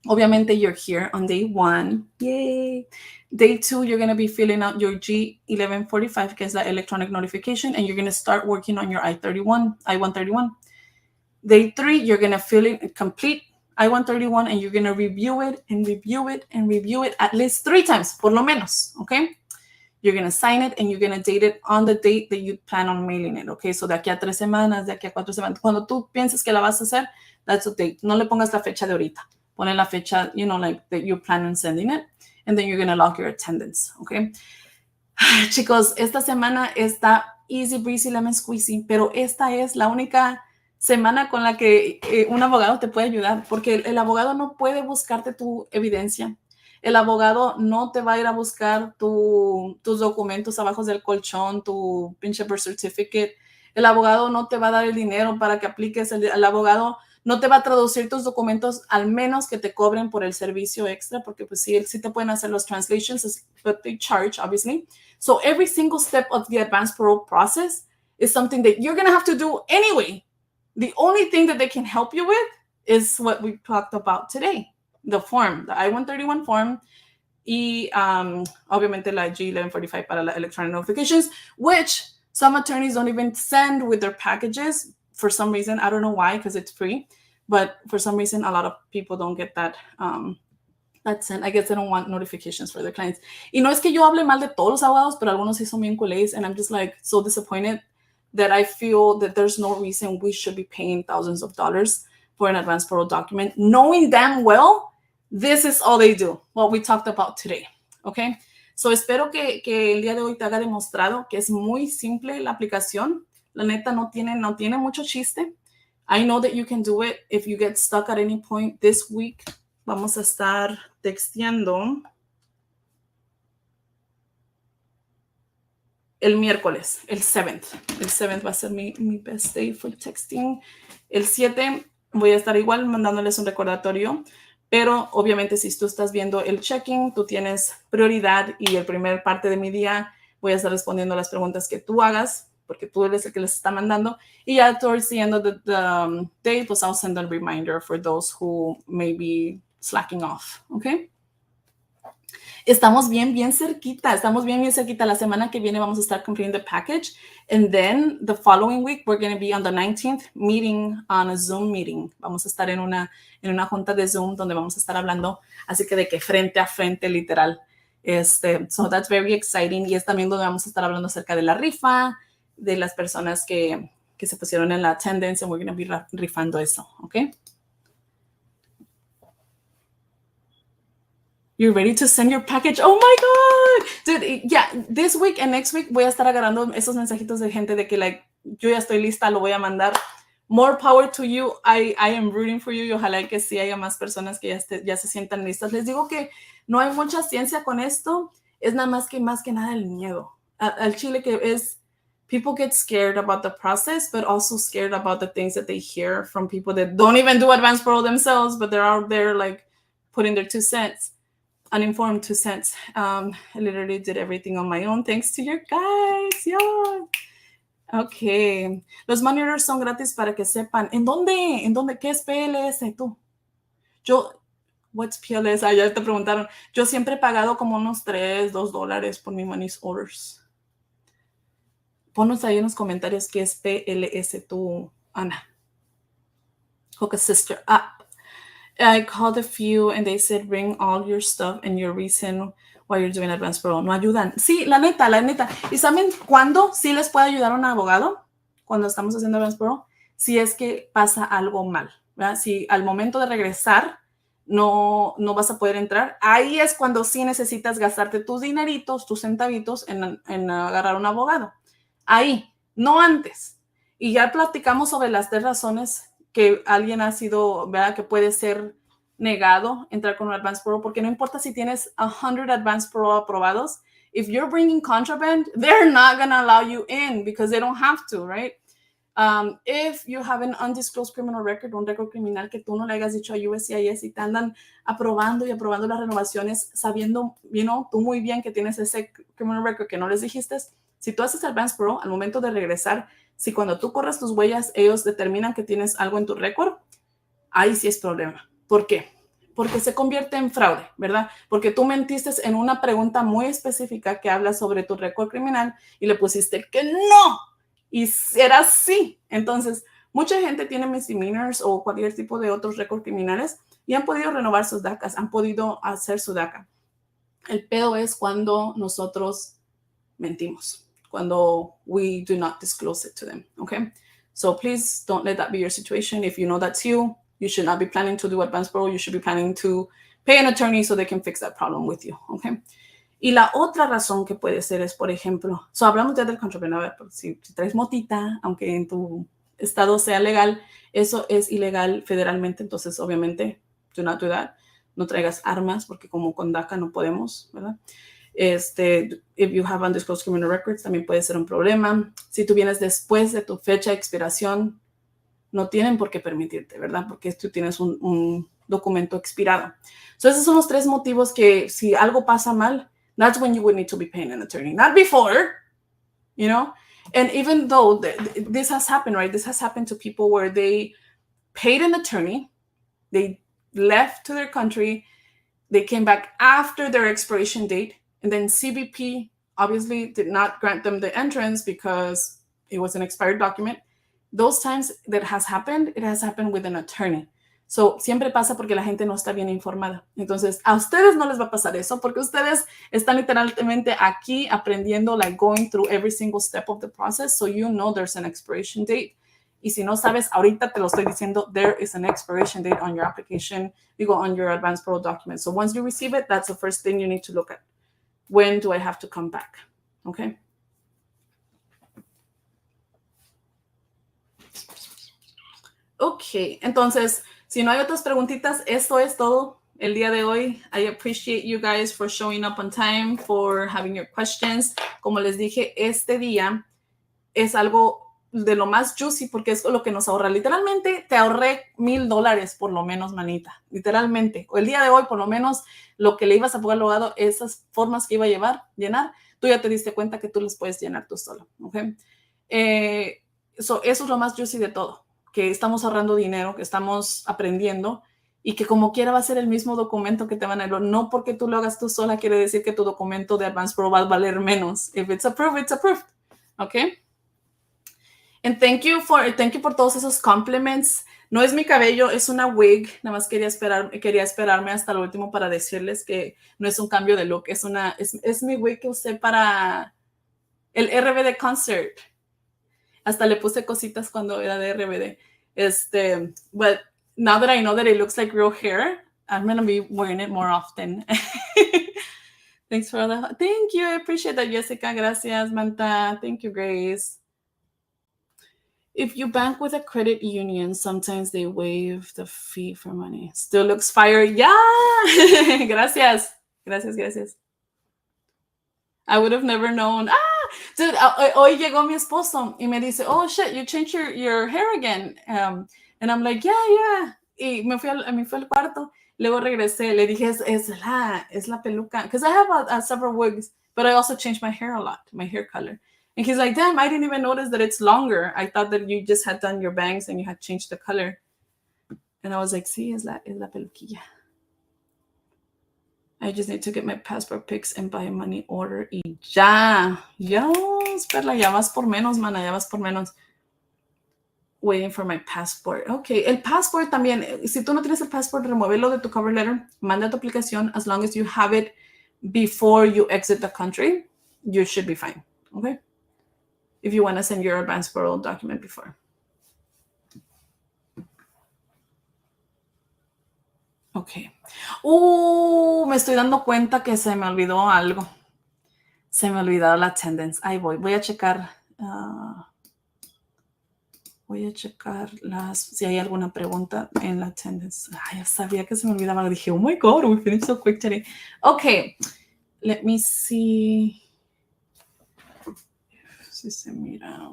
Obviamente, you're here on day 1. Yay! Day 2, you're going to be filling out your G1145, que es la electronic notification, and you're going to start working on your I-131. Day 3, you're going to complete I-131, and you're going to review it and review it and review it at least 3 times, por lo menos, okay? You're going to sign it and you're going to date it on the date that you plan on mailing it, okay? So de aquí a 3 semanas, de aquí a 4 semanas, cuando tú pienses que la vas a hacer, that's the date. No le pongas la fecha de ahorita. Pone la fecha, like that you plan on sending it, and then you're going to log your attendance, okay? Chicos, esta semana está easy breezy lemon squeezy, pero esta es la única semana con la que un abogado te puede ayudar, porque el abogado no puede buscarte tu evidencia. El abogado no te va a ir a buscar tus documentos abajo del colchón, tu pinche birth certificate. El abogado no te va a dar el dinero para que apliques. El abogado no te va a traducir tus documentos al menos que te cobren por el servicio extra, porque pues sí te pueden hacer los translations, but they charge, obviously. So every single step of the Advance Parole process is something that you're going to have to do anyway. The only thing that they can help you with is what we talked about today. The form, the I-131 form, y obviamente la G1145 para la electronic notifications, which some attorneys don't even send with their packages for some reason. I don't know why, because it's free, but for some reason, a lot of people don't get that sent. I guess they don't want notifications for their clients. Y no es que yo hable mal de todos los abogados, pero algunos sí son bien culés, and I'm just like so disappointed that I feel that there's no reason we should be paying thousands of dollars for an Advance Parole document, knowing damn well this is all they do, what we talked about today, okay? So espero que el día de hoy te haya demostrado que es muy simple la aplicación. La neta no tiene mucho chiste. I know that you can do it. If you get stuck at any point this week, vamos a estar texteando el miércoles, el 7th. El 7th va a ser mi best day for texting. El 7 voy a estar igual mandándoles un recordatorio, pero obviamente si tú estás viendo el check-in, tú tienes prioridad y el primer parte de mi día voy a estar respondiendo las preguntas que tú hagas, porque tú eres el que les está mandando. Y ya towards the end of the day, pues I'll send a reminder for those who may be slacking off, ¿ok? Estamos bien cerquita. La semana que viene vamos a estar completing the package. And then the following week, we're going to be on the 19th meeting on a Zoom meeting. Vamos a estar en una junta de Zoom donde vamos a estar hablando, así que de que frente a frente, literal. So that's very exciting. Y es también donde vamos a estar hablando acerca de la rifa, de las personas que se pusieron en la attendance, and we're going to be rifando eso, ¿ok? You're ready to send your package? Oh my God! Dude, yeah, this week and next week voy a estar agarrando esos mensajitos de gente de que, like, yo ya estoy lista, lo voy a mandar. More power to you. I am rooting for you. Y ojalá que sí haya más personas que ya se sientan listas. Les digo que no hay mucha ciencia con esto. Es nada más que nada el miedo. Al chile que es, people get scared about the process, but also scared about the things that they hear from people that don't even do Advance Parole themselves, but they're out there, like, putting their 2 cents. Uninformed 2 cents. I literally did everything on my own thanks to your guys. Yeah. Okay. Los monitors son gratis para que sepan. ¿En dónde? ¿Qué es PLS tú? What's PLS? Ah, ya te preguntaron. Yo siempre he pagado como unos $2 por mi money's orders. Ponnos ahí en los comentarios qué es PLS tú, Ana. Hook a sister up. I called a few and they said bring all your stuff and your reason why you're doing Advance Parole. No ayudan. Sí, la neta. ¿Y saben cuándo sí les puede ayudar un abogado? Cuando estamos haciendo Advance Parole. Si es que pasa algo mal, ¿verdad? Si al momento de regresar no vas a poder entrar, ahí es cuando sí necesitas gastarte tus dineritos, tus centavitos en agarrar un abogado. Ahí, no antes. Y ya platicamos sobre las 3 razones que alguien ha sido, ¿verdad? Que puede ser negado entrar con un Advance Parole, porque no importa si tienes 100 Advance Parole aprobados, if you're bringing contraband, they're not going to allow you in because they don't have to, right? If you have an undisclosed criminal record, un récord criminal que tú no le hayas dicho a USCIS y te andan aprobando y aprobando las renovaciones sabiendo, tú muy bien que tienes ese criminal record que no les dijiste, si tú haces Advance Parole, al momento de regresar, si cuando tú corres tus huellas, ellos determinan que tienes algo en tu récord, ahí sí es problema. ¿Por qué? Porque se convierte en fraude, ¿verdad? Porque tú mentiste en una pregunta muy específica que habla sobre tu récord criminal y le pusiste que no. Y era así. Entonces, mucha gente tiene misdemeanors o cualquier tipo de otros récords criminales y han podido renovar sus DACAs, han podido hacer su DACA. El peor es cuando nosotros mentimos, cuando we do not disclose it to them, okay? So please don't let that be your situation. If you know that's you should not be planning to do Advance Parole. You should be planning to pay an attorney so they can fix that problem with you, okay? Y la otra razón que puede ser es, por ejemplo, hablamos ya del contrabando, a ver, si traes motita, aunque en tu estado sea legal, eso es ilegal federalmente, entonces obviamente, do not do that. No traigas armas, porque como con DACA no podemos, ¿verdad? If you have undisclosed criminal records, también puede ser un problema. Si tú vienes después de tu fecha de expiración, no tienen por qué permitirte, ¿verdad? Porque tú tienes un documento expirado. So, esos son los 3 motivos que si algo pasa mal, that's when you would need to be paying an attorney. Not before, And even though this has happened, right? This has happened to people where they paid an attorney, they left to their country, they came back after their expiration date, and then CBP obviously did not grant them the entrance because it was an expired document. Those times that has happened, it has happened with an attorney. So, siempre pasa porque la gente no está bien informada. Entonces, a ustedes no les va a pasar eso porque ustedes están literalmente aquí aprendiendo, like going through every single step of the process. So, there's an expiration date. Y si no sabes, ahorita te lo estoy diciendo, there is an expiration date on your application, on your Advance Parole document. So, once you receive it, that's the first thing you need to look at. When do I have to come back? Okay. Ok, entonces, si no hay otras preguntitas, esto es todo el día de hoy. I appreciate you guys for showing up on time, for having your questions. Como les dije, este día es algo de lo más juicy porque es lo que nos ahorra. Literalmente, te ahorré $1,000 por lo menos, manita. Literalmente. O el día de hoy, por lo menos, lo que le ibas a pagar al abogado, esas formas que iba a llenar, tú ya te diste cuenta que tú las puedes llenar tú solo. ¿Ok? Eso es lo más juicy de todo. Que estamos ahorrando dinero, que estamos aprendiendo y que como quiera va a ser el mismo documento que te van a dar. No porque tú lo hagas tú sola quiere decir que tu documento de Advance Parole va a valer menos. If it's approved, it's approved. Okay? And thank you por todos esos compliments. No es mi cabello, es una wig. Nada más quería esperarme hasta lo último para decirles que no es un cambio de look. Es mi wig que usé para el RBD concert. Hasta le puse cositas cuando era de RBD. But now that I know that it looks like real hair, I'm going to be wearing it more often. Thanks for that. Thank you. I appreciate that, Jessica. Gracias, Manta. Thank you, Grace. If you bank with a credit union, sometimes they waive the fee for money. Still looks fire. Yeah. Gracias. Gracias. I would have never known. Dude, hoy llegó mi esposo y me dice, oh, shit, you changed your hair again. And I'm like, yeah. Y me fui al cuarto. Luego regresé. Le dije, es la peluca. Because I have several wigs, but I also changed my hair a lot, my hair color. And he's like, damn, I didn't even notice that it's longer. I thought that you just had done your bangs and you had changed the color. And I was like, sí, es la peluquilla. I just need to get my passport pics and buy money order. Y ya. Perla, ya vas por menos, mana, ya vas por menos. Waiting for my passport. Ok, el passport también. Si tú no tienes el passport, remuévelo de tu cover letter. Manda tu aplicación. As long as you have it before you exit the country, you should be fine. Okay? If you want to send your advance parole document before. Ok. Me estoy dando cuenta que se me olvidó algo. Se me olvidó la attendance. Ahí voy. Voy a checar. Voy a checar si hay alguna pregunta en la attendance. Ay, ya sabía que se me olvidaba. Dije, oh my God, we finished so quick today. Okay. Let me see. Si se mira.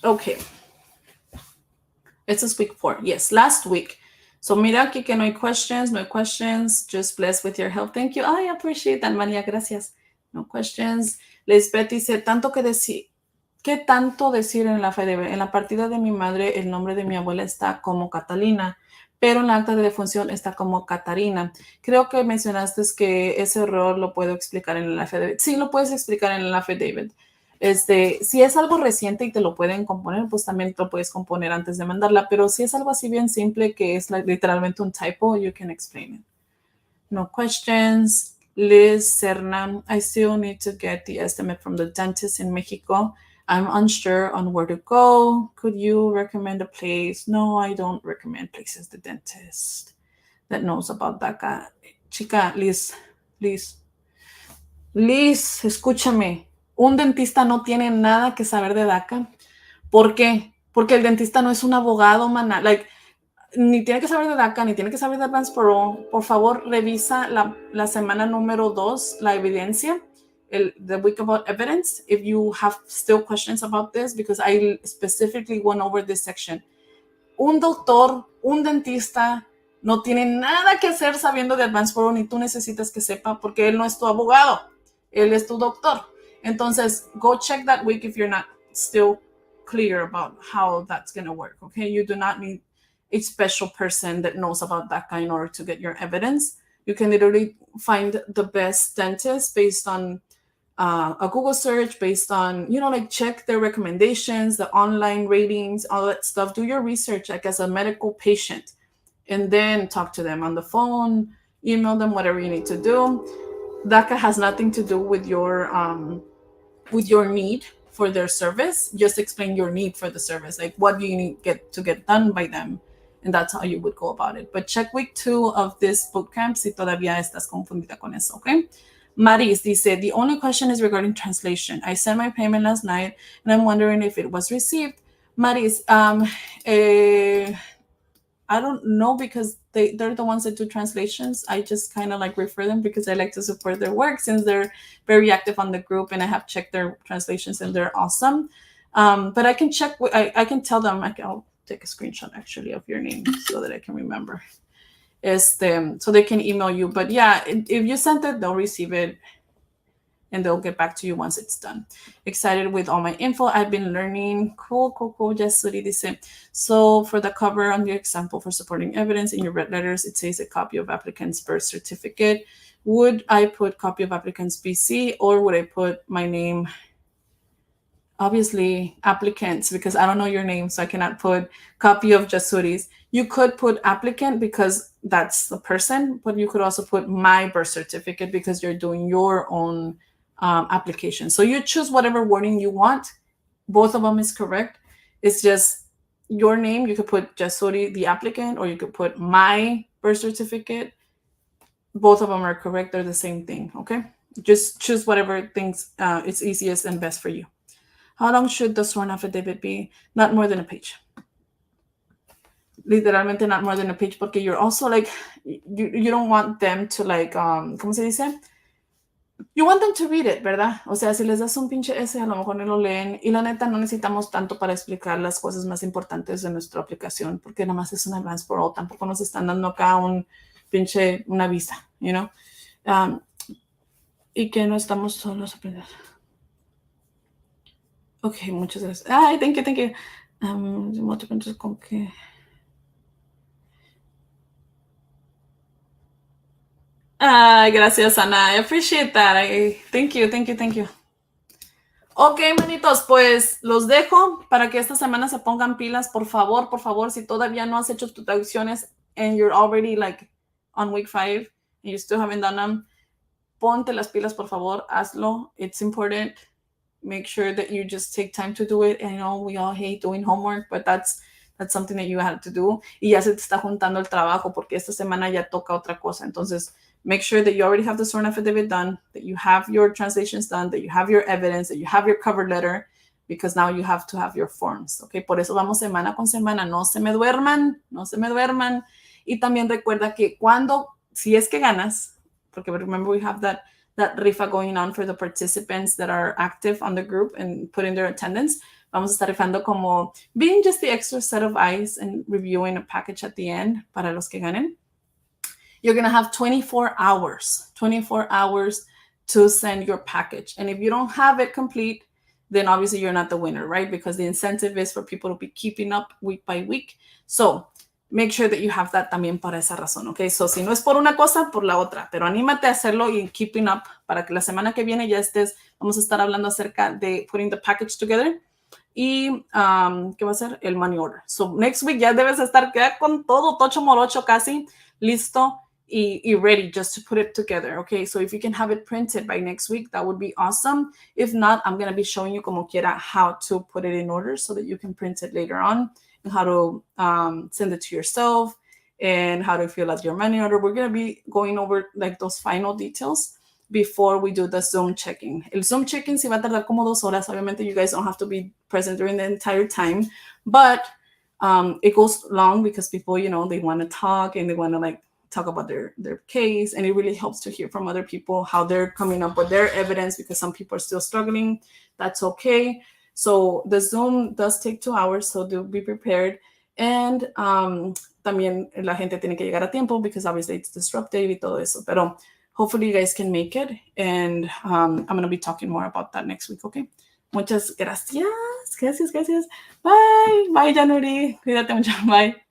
Okay. This is week 4. Yes, last week. So mira aquí que no hay questions, no hay questions. Just blessed with your help. Thank you. I appreciate that, María. Gracias. No questions. Lisbeth dice, ¿qué tanto decir en la FDB? En la partida de mi madre, el nombre de mi abuela está como Catalina, pero en la acta de defunción está como Catarina. Creo que mencionaste que ese error lo puedo explicar en el affidavit. Sí, lo puedes explicar en el affidavit. Si es algo reciente y te lo pueden componer, pues también lo puedes componer antes de mandarla. Pero si es algo así bien simple que es literalmente un typo, you can explain it. No questions. Liz Serna, I still need to get the estimate from the dentist in Mexico. I'm unsure on where to go. Could you recommend a place? No, I don't recommend places. The dentist that knows about DACA. Chica, Liz, escúchame. Un dentista no tiene nada que saber de DACA. ¿Por qué? Porque el dentista no es un abogado, mana. Ni tiene que saber de DACA, ni tiene que saber de Advance Parole. Por favor, revisa la semana número 2, la evidencia, the week about evidence, if you have still questions about this, because I specifically went over this section. Un doctor, un dentista, no tiene nada que hacer sabiendo de Advance Parole, ni tú necesitas que sepa, porque él no es tu abogado, él es tu doctor. Entonces, go check that week if you're not still clear about how that's going to work, okay? You do not need a special person that knows about DACA in order to get your evidence. You can literally find the best dentist based on a Google search, based on, check their recommendations, the online ratings, all that stuff. Do your research as a medical patient, and then talk to them on the phone, email them, whatever you need to do. DACA has nothing to do with your need for their service. Just explain your need for the service, like what do you need to get done by them, and that's how you would go about it. But check week 2 of this bootcamp si todavía estás confundida con eso, okay? Maris dice, the only question is regarding translation. I sent my payment last night, and I'm wondering if it was received. Maris, I don't know, because they're the ones that do translations. I just kind of refer them because I like to support their work, since they're very active on the group, and I have checked their translations and they're awesome. But I can check, I can tell them, I'll take a screenshot actually of your name so that I can remember. So they can email you. But yeah, if you sent it, they'll receive it and they'll get back to you once it's done. Excited with all my info. I've been learning. Cool. Yasuri dice, so for the cover on the example for supporting evidence in your red letters, it says a copy of applicant's birth certificate. Would I put copy of applicant's BC, or would I put my name? Obviously applicants, because I don't know your name, so I cannot put copy of Jasuri's. You could put applicant because that's the person, but you could also put my birth certificate because you're doing your own application. So you choose whatever wording you want. Both of them is correct. It's just your name. You could put Jasuri, the applicant, or you could put my birth certificate. Both of them are correct. They're the same thing, okay? Just choose whatever things it's easiest and best for you. How long should the sworn affidavit be? Not more than a page. Literalmente not more than a page, porque you're also you don't want them to ¿cómo se dice? You want them to read it, ¿verdad? O sea, si les das un pinche ese, a lo mejor no lo leen. Y la neta, no necesitamos tanto para explicar las cosas más importantes de nuestra aplicación, porque nada más es un Advance Parole. Tampoco nos están dando acá una visa, y que no estamos solos aprendiendo. Ok, muchas gracias. Ay, thank you, thank you. Entonces, ¿con qué? Ay, gracias, Ana. I appreciate that. Thank you, thank you, thank you. Ok, manitos, pues los dejo para que esta semana se pongan pilas, por favor, si todavía no has hecho tus traducciones and you're already like on week 5 and you still haven't done them, ponte las pilas, por favor, hazlo. It's important. Make sure that you just take time to do it. I know we all hate doing homework, but that's something that you have to do. Y ya se te está juntando el trabajo porque esta semana ya toca otra cosa. Entonces, make sure that you already have the sworn affidavit done, that you have your translations done, that you have your evidence, that you have your cover letter, because now you have to have your forms. Okay, por eso vamos semana con semana. No se me duerman, no se me duerman. Y también recuerda que si es que ganas, porque remember we have that rifa going on for the participants that are active on the group and put in their attendance. Vamos a estar rifando como being just the extra set of eyes and reviewing a package at the end para los que ganen. You're going to have 24 hours to send your package. And if you don't have it complete, then obviously you're not the winner, right? Because the incentive is for people to be keeping up week by week. So make sure that you have that también para esa razón, ¿ok? So, si no es por una cosa, por la otra. Pero anímate a hacerlo y keeping up para que la semana que viene ya vamos a estar hablando acerca de putting the package together. Y, ¿qué va a ser? El money order. So, next week ya debes estar ya con todo, tocho morocho casi, listo y ready just to put it together, okay? So, if you can have it printed by next week, that would be awesome. If not, I'm going to be showing you como quiera how to put it in order so that you can print it later on. And how to send it to yourself and how to fill out your money order. We're going to be going over like those final details before we do the Zoom check-in. El Zoom check-in sí va a tardar como 2 horas. Obviamente, you guys don't have to be present during the entire time, but it goes long because people, they want to talk and they want to like talk about their case, and it really helps to hear from other people how they're coming up with their evidence because some people are still struggling. That's okay. So the Zoom does take 2 hours, so do be prepared. And también la gente tiene que llegar a tiempo because obviously it's disruptive y todo eso. Pero hopefully you guys can make it. And I'm going to be talking more about that next week, okay? Muchas gracias. Gracias. Bye. Bye, Januri. Cuídate mucho. Bye.